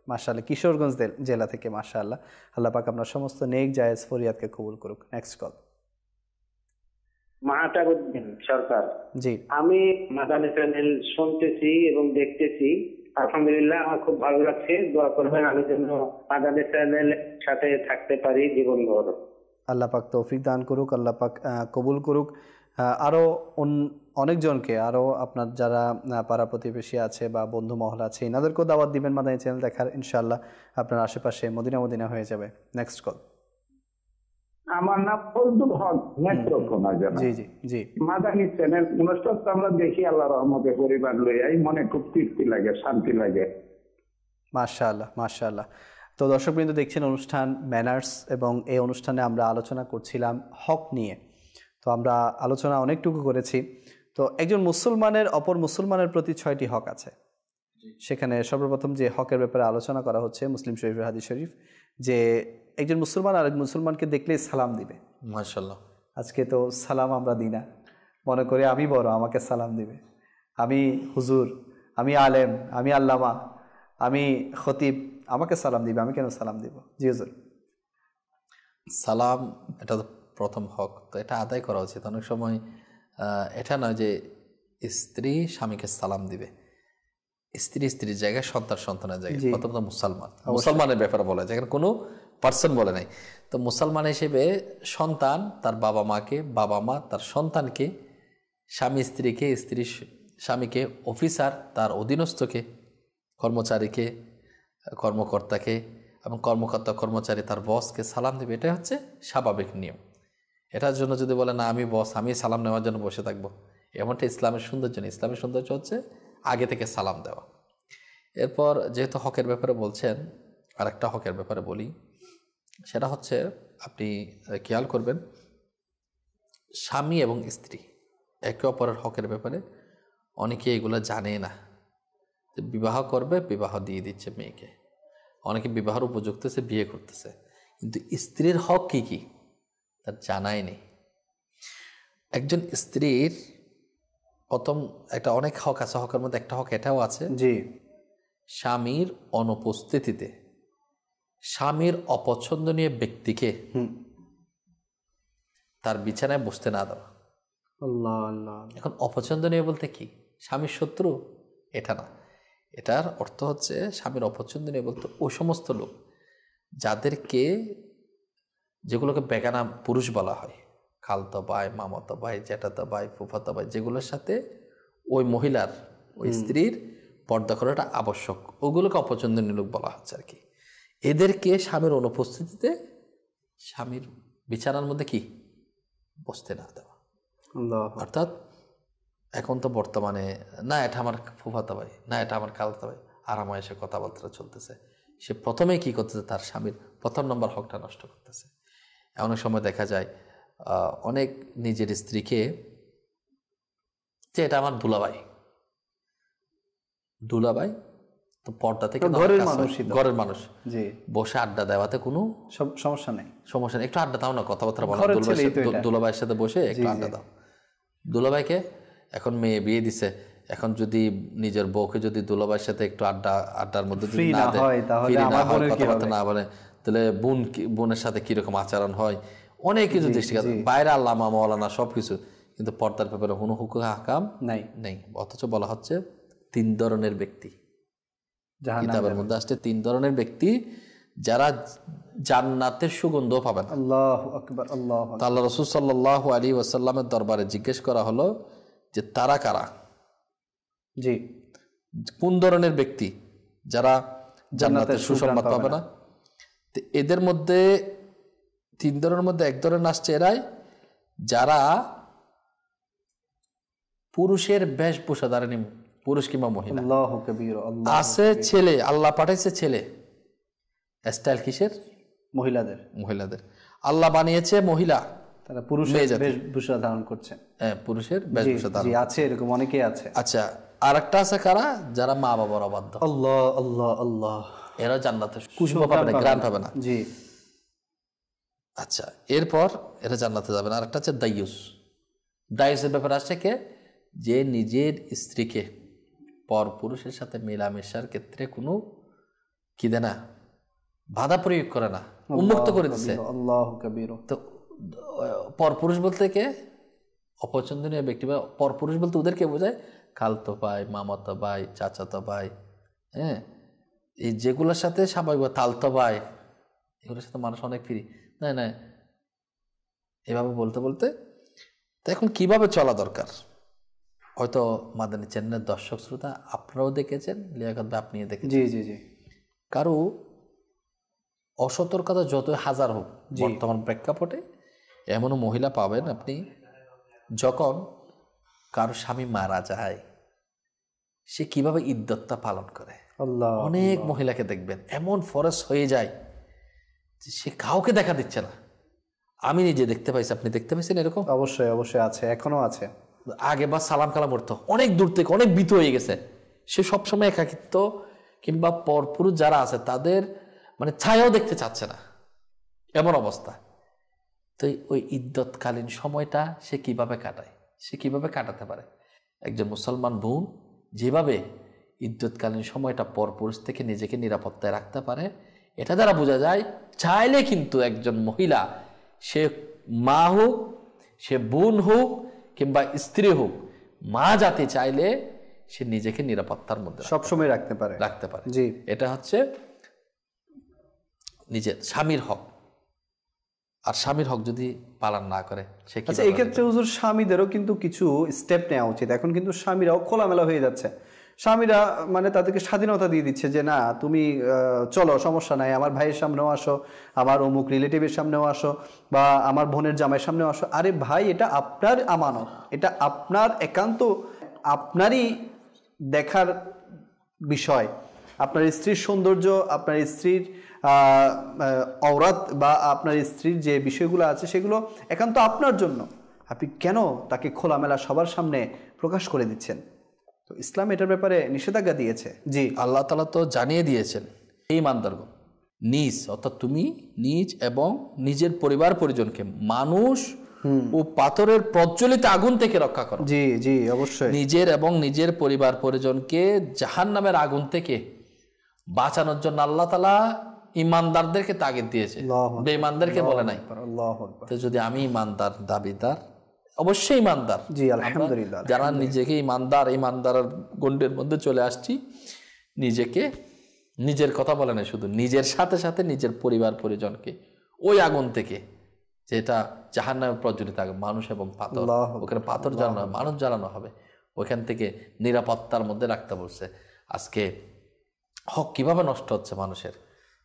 মাশাআল্লাহ, কিশোরগঞ্জ জেলা থেকে, মাশাআল্লাহ, আল্লাহ পাক আপনার সমস্ত নেক জায়েজ ফরিয়াদকে কবুল করুক। Next call. মাহতাবউদ্দিন সরকার। জি, আমি মাদানী চ্যানেল শুনতেছি এবং দেখতেছি, আলহামদুলিল্লাহ আমার খুব ভালো লাগছে। দোয়া করবেন আমি যেন মাদানী চ্যানেলের সাথে থাকতে পারি জীবনভর। আল্লাহ পাক তৌফিক দান করুক, আল্লাহ পাক কবুল করুক। আরও অনেকজনকে, আরও আপনার যারা পাড়া প্রতিবেশী আছে বা বন্ধু মহল আছে, এনাদেরকেও দাওয়াত দিবেন মাদানী চ্যানেল দেখার। ইনশাআল্লাহ আপনার আশেপাশে মদিনা মদিনা হয়ে যাবে। Next call. আমার নাম ফজলুল হক, নেত্রকোনা জেলা। জি জি জি, মাদানী চ্যানেল অনুষ্ঠান তো আমরা দেখি, আল্লাহ রহমতে পরিবার লইয়াই মনে খুব তৃপ্তি লাগে, শান্তি লাগে। মাশাআল্লাহ মাশাআল্লাহ। তো দর্শকবৃন্দ দেখছেন অনুষ্ঠান ম্যানার্স, এবং এই অনুষ্ঠানে আমরা আলোচনা করছিলাম হক নিয়ে। তো আমরা আলোচনা অনেকটুকু করেছি। তো একজন মুসলমানের অপর মুসলমানের প্রতি 6টি হক আছে। সেখানে সর্বপ্রথম যে হকের ব্যাপারে আলোচনা করা হচ্ছে মুসলিম শরীফের হাদিস শরীফ, যে একজন মুসলমান আরেক মুসলমানকে দেখলেই সালাম দিবে। মাশাআল্লাহ। আজকে তো সালাম আমরা দিই না, মনে করি আমি বড়, আমাকে সালাম দিবে, আমি হুজুর, আমি আলেম, আমি আল্লামা, আমি খতিব, আমাকে সালাম দিবে, আমি কেন সালাম দিব? জি হুজুর। সালাম এটা তো প্রথম হক, তো এটা আদায় করা উচিত। অনেক সময় এটা নয় যে স্ত্রী স্বামীকে সালাম দিবে, স্ত্রী স্ত্রীর জায়গায়, সন্তান সন্তানের জায়গায়। প্রথমত মুসলমানের ব্যাপারে বলা যায়, এখানে কোনো পার্সন বলে নাই। তো মুসলমান হিসেবে সন্তান তার বাবা মাকে, বাবা মা তার সন্তানকে, স্বামী স্ত্রীকে, স্ত্রী স্বামীকে, অফিসার তার অধীনস্থকে, কর্মচারীকে, কর্মকর্তাকে, এবং কর্মকর্তা কর্মচারী তার বসকে সালাম দেবে। এটাই হচ্ছে স্বাভাবিক নিয়ম। এটার জন্য যদি বলে না আমি বস, আমি সালাম নেওয়ার জন্য বসে থাকবো, এমনটা ইসলামের সৌন্দর্য নেই। ইসলামের সৌন্দর্য হচ্ছে আগে থেকে সালাম দেওয়া। এরপর যেহেতু হকের ব্যাপারে বলছেন, আরেকটা হকের ব্যাপারে বলি, সেটা হচ্ছে আপনি খেয়াল করবেন, স্বামী এবং স্ত্রী একে অপরের হকের ব্যাপারে অনেকে এগুলো জানে না। বিবাহ করবে, বিবাহ দিয়ে দিচ্ছে মেয়েকে, অনেকে বিবাহের উপযুক্ত সে বিয়ে করতেছে, কিন্তু স্ত্রীর হক কি কি তার জানাই নেই। একজন স্ত্রীর প্রথম একটা অনেক হক আছে, হকের মধ্যে একটা হক এটাও আছে, জি, স্বামীর অনুপস্থিতিতে স্বামীর অপছন্দনীয় ব্যক্তিকে তার বিছানায় বসতে না দেওয়া। আল্লাহ আল্লাহ। এখন অপছন্দনীয় বলতে কি? স্বামীর শত্রু এটা না, এটার অর্থ হচ্ছে স্বামীর অপছন্দনীয় বলতে ওই সমস্ত লোক যাদেরকে, যেগুলোকে বেগানা পুরুষ বলা হয়, খালতো ভাই, মামাতো ভাই, জ্যাঠাতো ভাই, ফুফাতো ভাই, যেগুলোর সাথে ওই মহিলার, ওই স্ত্রীর পর্দা করাটা আবশ্যক, ওগুলোকে অপছন্দনীয় লোক বলা হচ্ছে আর কি। এদেরকে স্বামীর অনুপস্থিতিতে স্বামীর বিছানার মধ্যে কি বসতে না দেওয়া। অর্থাৎ এখন তো বর্তমানে না এটা আমার ফুফাতো ভাই, না এটা আমার খালাতো ভাই, আর আমার এসে কথাবার্তা চলতেছে, সে প্রথমেই কি করতেছে, তার স্বামীর প্রথম নম্বর হকটা নষ্ট করতেছে। অনেক সময় দেখা যায় অনেক নিজের স্ত্রীকে, যে এটা আমার দুলাভাই, দুলাভাই তো পর্দা থেকে ঘরের মানুষ বসে আড্ডা দেওয়াতে কোনো সমস্যা নেই, সমস্যা নেই। একটু আড্ডা দাও না, কথাবার্তা বলো, দুলাভাইয়ের সাথে বসে একটু আড্ডা দাও। দুলাভাইকে এখন মেয়ে বিয়ে দিছে, এখন যদি নিজের বউকে যদি দুলাভাইয়ের সাথে একটু আড্ডার মধ্যে যদি না দেয়, কথাবার্তা না বলে, তাহলে বোনের সাথে কিরকম আচরণ হয়, অনেক কিছু দৃষ্টিগত, বাইরে আল্লামা মাওলানা সবকিছু, কিন্তু পর্দার ব্যাপারে কোনো হুকুম হাকাম নেই। অথচ বলা হচ্ছে 3 ধরনের ব্যক্তি, কিতাবের মধ্যে আসছে 3 ধরনের ব্যক্তি যারা জান্নাতের সুগন্ধ পাবেন। আল্লাহু আকবার, আল্লাহু আকবার। আল্লাহ রাসূল সাল্লাল্লাহু আলাইহি ওয়াসাল্লামের দরবারে জিজ্ঞেস করা হলো যে তারা কারা, জি, কোন ধরনের ব্যক্তি যারা জান্নাতের সুসংবাদ পাবে না? তো এদের মধ্যে 3 ধরনের মধ্যে এক ধরনের আসছে এরাই যারা পুরুষের বেশভূষা ধারণী, পুরুষ কিংবা মহিলা। আল্লাহু কবীর। আছে ছেলে, আল্লাহ পাঠাইছে ছেলে, স্টাইল কিসের? মহিলাদের। আল্লাহ বানিয়েছে মহিলা, তারা পুরুষের বেশভূষা ধারণ করছে। হ্যাঁ, পুরুষের বেশভূষা ধারণ আছে, এরকম অনেকেই আছে। আচ্ছা, আর একটা আছে কারা? যারা মা বাবার অবাধ্য। আল্লাহ আল্লাহ আল্লাহ। এরা জান্নাতে খুশবু পাবে না, ঘ্রাণ পাবে না। জি। আচ্ছা, এরপর এরা জান্নাতে যাবে না। আর একটা হচ্ছে দায়ুস। দায়ুসের ব্যাপারে আসছে কে? যে নিজের স্ত্রীকে পর পুরুষের সাথে মেলামেশার ক্ষেত্রে কোনো কি দেয় না, বাধা প্রয়োগ করে না, উন্মুক্ত করে দিচ্ছে। আল্লাহু কবীর। তো পর পুরুষ বলতে কে? অপছন্দনীয় ব্যক্তি বা পরপুরুষ বলতে ওদেরকে বোঝায় খালতো ভাই, মামাতো ভাই, চাচাতো ভাই, হ্যাঁ, এই যেগুলোর সাথে স্বাভাবিক তালতো ভাই, এগুলোর সাথে মানুষ অনেক ফ্রি। না না, এভাবে বলতে বলতে তো এখন কিভাবে চলা দরকার, হয়তো মাদানী চ্যানেলের দর্শক শ্রোতা আপনারাও দেখেছেন, লিয়াকত ভাই আপনিও দেখেছেন। জি জি জি। কারো অসতর্কতা যতই হাজার হোক, বর্তমান প্রেক্ষাপটে এমনও মহিলা পাবেন আপনি, যখন কারো স্বামী মারা যায় সে কিভাবে ইদ্যতটা পালন করে। আল্লাহ, অনেক মহিলাকে দেখবেন এমন ফরজ হয়ে যায় যে সে কাউকে দেখা দিচ্ছে না। আমি নিজে দেখতে পাইছি, আপনি দেখতে পাইছেন এরকম? অবশ্যই অবশ্যই আছে, এখনো আছে। আগে বা সালাম কালাম করতো, অনেক দূর থেকে অনেক ভীত হয়ে গেছে, সে সবসময় একাকিত্ব কিংবা পরপুরুষ যারা আছে তাদের মানে ছায়াও দেখতে চাচ্ছে না, এমন অবস্থা। তো ওই ইদ্যতকালীন সময়টা সে কিভাবে কাটায়, সে কিভাবে কাটাতে পারে? একজন মুসলমান বোন যেভাবে ইদ্যতকালীন সময়টা পরপুরুষ থেকে নিজেকে নিরাপত্তায় রাখতে পারে, এটা দ্বারা বোঝা যায় চাইলে কিন্তু একজন মহিলা, সে মা হোক, সে বোন হোক কিংবা স্ত্রী হোক, মা জাতি চাইলে সে নিজেকে নিরাপত্তার মধ্যে সবসময় রাখতে পারে। জি, এটা হচ্ছে নিজের স্বামীর হক। আর স্বামীর হক যদি পালন না করে সে কি? আচ্ছা, এই ক্ষেত্রে হুজুর স্বামীদেরও কিন্তু কিছু স্টেপ নেওয়া উচিত। এখন কিন্তু স্বামীরাও খোলামেলা হয়ে যাচ্ছে, স্বামীরা মানে তাদেরকে স্বাধীনতা দিয়ে দিচ্ছে যে না তুমি চলো, সমস্যা নাই, আমার ভাইয়ের সামনেও আসো, আমার অমুক রিলেটিভের সামনেও আসো, বা আমার বোনের জামাইয়ের সামনেও আসো। আরে ভাই, এটা আপনার আমানত, এটা আপনার একান্ত আপনারই দেখার বিষয়। আপনার স্ত্রীর সৌন্দর্য, আপনার স্ত্রীর অওরাত বা আপনার স্ত্রীর যে বিষয়গুলো আছে সেগুলো একান্ত আপনার জন্য। আপনি কেন তাকে খোলামেলা সবার সামনে প্রকাশ করে দিচ্ছেন? তো ইসলাম এটার ব্যাপারে নিষেধাজ্ঞা দিয়েছে। জি, আল্লাহ তাআলা তো জানিয়ে দিয়েছেন, এই ইমানদারগণ নিজ, অর্থাৎ তুমি নিজ এবং নিজের পরিবার পরিজনকে মানুষ ও পাথরের প্রজ্বলিত আগুন থেকে রক্ষা করো। জি জি, অবশ্যই। নিজের এবং নিজের পরিবার পরিজনকে জাহান্নামের আগুন থেকে বাঁচানোর জন্য আল্লাহ তাআলা ইমানদারদেরকে তাগিদ দিয়েছে, বেঈমানদেরকে বলে নাই। তো যদি আমি ইমানদার দাবিদার, অবশ্যই ইমানদার, জি আলহামদুলিল্লাহ, যারা নিজেকে ইমানদার গণ্ডের মধ্যে চলে আসছি, নিজেকে নিজের কথা বলে না, শুধু নিজের সাথে সাথে নিজের পরিবার পরিজনকে ওই আগুন থেকে, যেটা জাহান্নামে প্রজ্বলিত আগুন, মানুষ এবং পাথর, ওখানে পাথর জ্বালানো হবে, মানুষ জ্বালানো হবে, ওইখান থেকে নিরাপত্তার মধ্যে রাখতে বলছে। আজকে হক কিভাবে নষ্ট হচ্ছে মানুষের,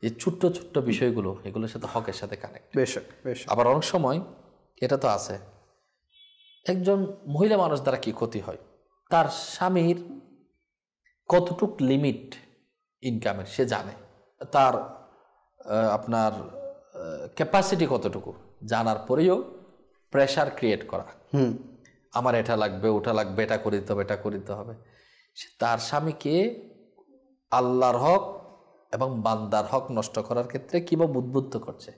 এই ছোট্ট ছোট্ট বিষয়গুলো, এগুলোর সাথে হকের সাথে কানেক্ট। আবার অনেক সময় এটা তো আছে, একজন মহিলা মানুষ দ্বারা কি ক্ষতি হয়, তার স্বামীর কতটুক লিমিট ইনকামের সে জানে, তার আপনার ক্যাপাসিটি কতটুকু জানার পরেও প্রেশার ক্রিয়েট করা, আমার এটা লাগবে, ওটা লাগবে, এটা করে দিতে হবে, এটা করে দিতে হবে। সে তার স্বামীকে আল্লাহর হক এবং বান্দার হক নষ্ট করার ক্ষেত্রে কিভাবে উদ্বুদ্ধ করছে।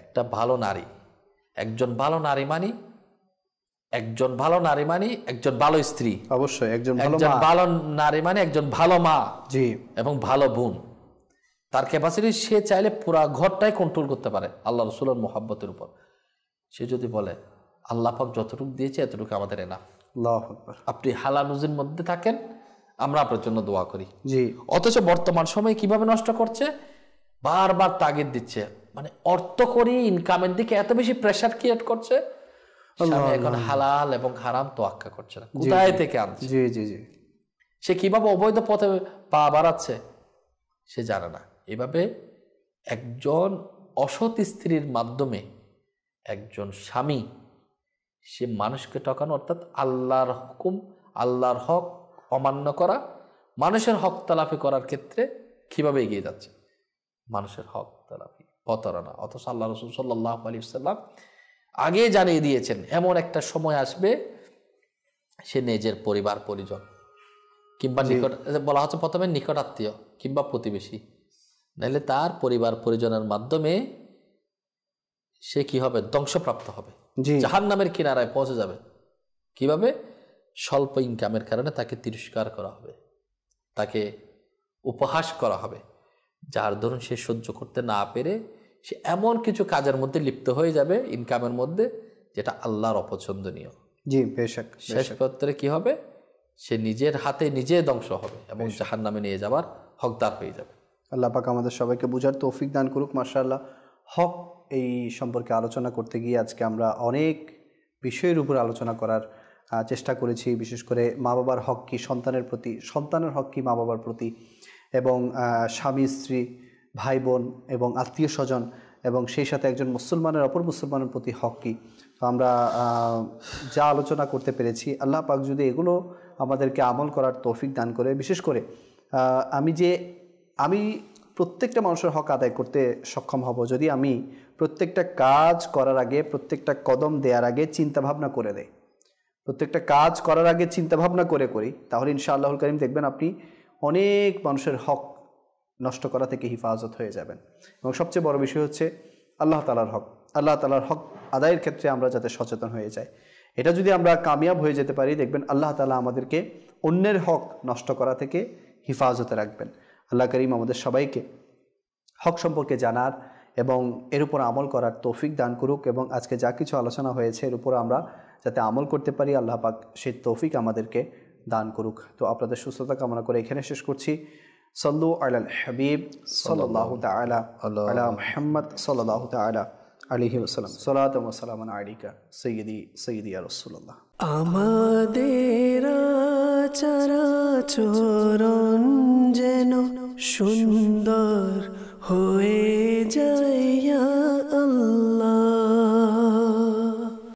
একটা ভালো নারী, একজন ভালো নারী মানে একজন ভালো স্ত্রী, অবশ্যই একজন ভালো নারী মানে একজন ভালো মা, জি, এবং ভালো বোন। তার ক্যাপাসিটি সে চাইলে পুরা ঘরটাই কন্ট্রোল করতে পারে আল্লাহ রাসূলের মোহাব্বতের উপর। সে যদি বলে আল্লাহ পাক যতটুকু দিয়েছে এতটুকু আমাদের এনাফ, আল্লাহু আকবার, আপনি হালাল রুজির মধ্যে থাকেন, আমরা আপনার জন্য দোয়া করি। জি। অথচ বর্তমান সময় কিভাবে নষ্ট করছে, বারবার তাগিদ দিচ্ছে, মানে অর্থ করি ইনকামের দিকে এত বেশি প্রেসার ক্রিয়েট করছে, এখন হালাল এবং হারাম তোয়াক্কা করছে না, কোথায় থেকে আনছে। জি জি জি, সে কিভাবে অবৈধ পথে পা বাড়াচ্ছে সে জানে না। এভাবে একজন অসৎ স্ত্রীর মাধ্যমে একজন স্বামী সে মানুষকে ঠকানো, অর্থাৎ আল্লাহর হুকুম, আল্লাহর হক অমান্য করা, মানুষের হক তালাফি করার ক্ষেত্রে কিভাবে এগিয়ে যাচ্ছে, মানুষের হক তালাফি, প্রতারণা। অথচ আল্লাহ রাসূল সাল্লাল্লাহু আলাইহি ওয়াসাল্লাম আগে জানিয়ে দিয়েছেন এমন একটা সময় আসবে সে নিজের পরিবার পরিজন কিংবা নিকট, বলা হচ্ছে প্রথমে নিকট আত্মীয় কিংবা প্রতিবেশী, নাহলে তার পরিবার পরিজনের মাধ্যমে সে কি হবে, ধ্বংসপ্রাপ্ত হবে, জাহান্নামের কিনারায় পৌঁছে যাবে। কিভাবে? স্বল্প ইনকামের কারণে তাকে তিরস্কার করা হবে, তাকে উপহাস করা হবে, যার ধরুন সে সহ্য করতে না পেরে সে এমন কিছু কাজের মধ্যে লিপ্ত হয়ে যাবে ইনকামের মধ্যে, যেটা আল্লাহর অপছন্দনীয়। জি বেশক। শেষ পত্রে কি হবে? সে নিজের হাতে নিজে ধ্বংস হবে এবং জাহান্নামে নিয়ে যাবার হকদার হয়ে যাবে। আল্লাহ পাক আমাদের সবাইকে বুঝার তৌফিক দান করুক। মাশাআল্লাহ, হক এই সম্পর্কে আলোচনা করতে গিয়ে আজকে আমরা অনেক বিষয়ের উপর আলোচনা করার চেষ্টা করেছি। বিশেষ করে মা বাবার হক কী সন্তানের প্রতি, সন্তানের হক কী মা বাবার প্রতি, এবং স্বামী স্ত্রী, ভাই বোন এবং আত্মীয় স্বজন, এবং সেই সাথে একজন মুসলমানের অপর মুসলমানের প্রতি হক কী। তো আমরা যা আলোচনা করতে পেরেছি, আল্লাহ পাক যদি এগুলো আমাদেরকে আমল করার তৌফিক দান করে, বিশেষ করে আমি প্রত্যেকটা মানুষের হক আদায় করতে সক্ষম হব যদি আমি প্রত্যেকটা কাজ করার আগে, প্রত্যেকটা কদম দেওয়ার আগে চিন্তাভাবনা করে দেই, প্রত্যেকটা কাজ করার আগে চিন্তাভাবনা করে করি, তাহলে ইনশাআল্লাহুল কারীম দেখবেন আপনি অনেক মানুষের হক নষ্ট করা থেকে হিফাজত হয়ে যাবেন। এবং সবচেয়ে বড় বিষয় হচ্ছে আল্লাহ তাআলার হক। আল্লাহ তাআলার হক আদায়ের ক্ষেত্রে আমরা যাতে সচেতন হয়ে যাই, এটা যদি আমরা কামিয়াব হয়ে যেতে পারি, দেখবেন আল্লাহ তাআলা আমাদেরকে অন্যের হক নষ্ট করা থেকে হিফাজতে রাখবেন। আল্লাহ করিম আমাদের সবাইকে হক সম্পর্কে জানার এবং এর উপর আমল করার তৌফিক দান করুক, এবং আজকে যা কিছু আলোচনা হয়েছে এর উপর আমরা যাতে আমল করতে পারি, আল্লাহ পাক সেই তৌফিক আমাদেরকে দান করুক। তো আপনাদের সুস্থতা কামনা করে এখানে শেষ করছি। সাল্লু আলাল হাবিব সাল্লাল্লাহু তাআলা আলা মুহাম্মদ সাল্লাল্লাহু তাআলা আলাইহি ওয়াসাল্লাম। সালাতু ওয়া সালামুন আলাইকা সাইয়্যিদি ইয়া রাসূলুল্লাহ। আমাদের চরাচরণ যেন সুন্দর হয়ে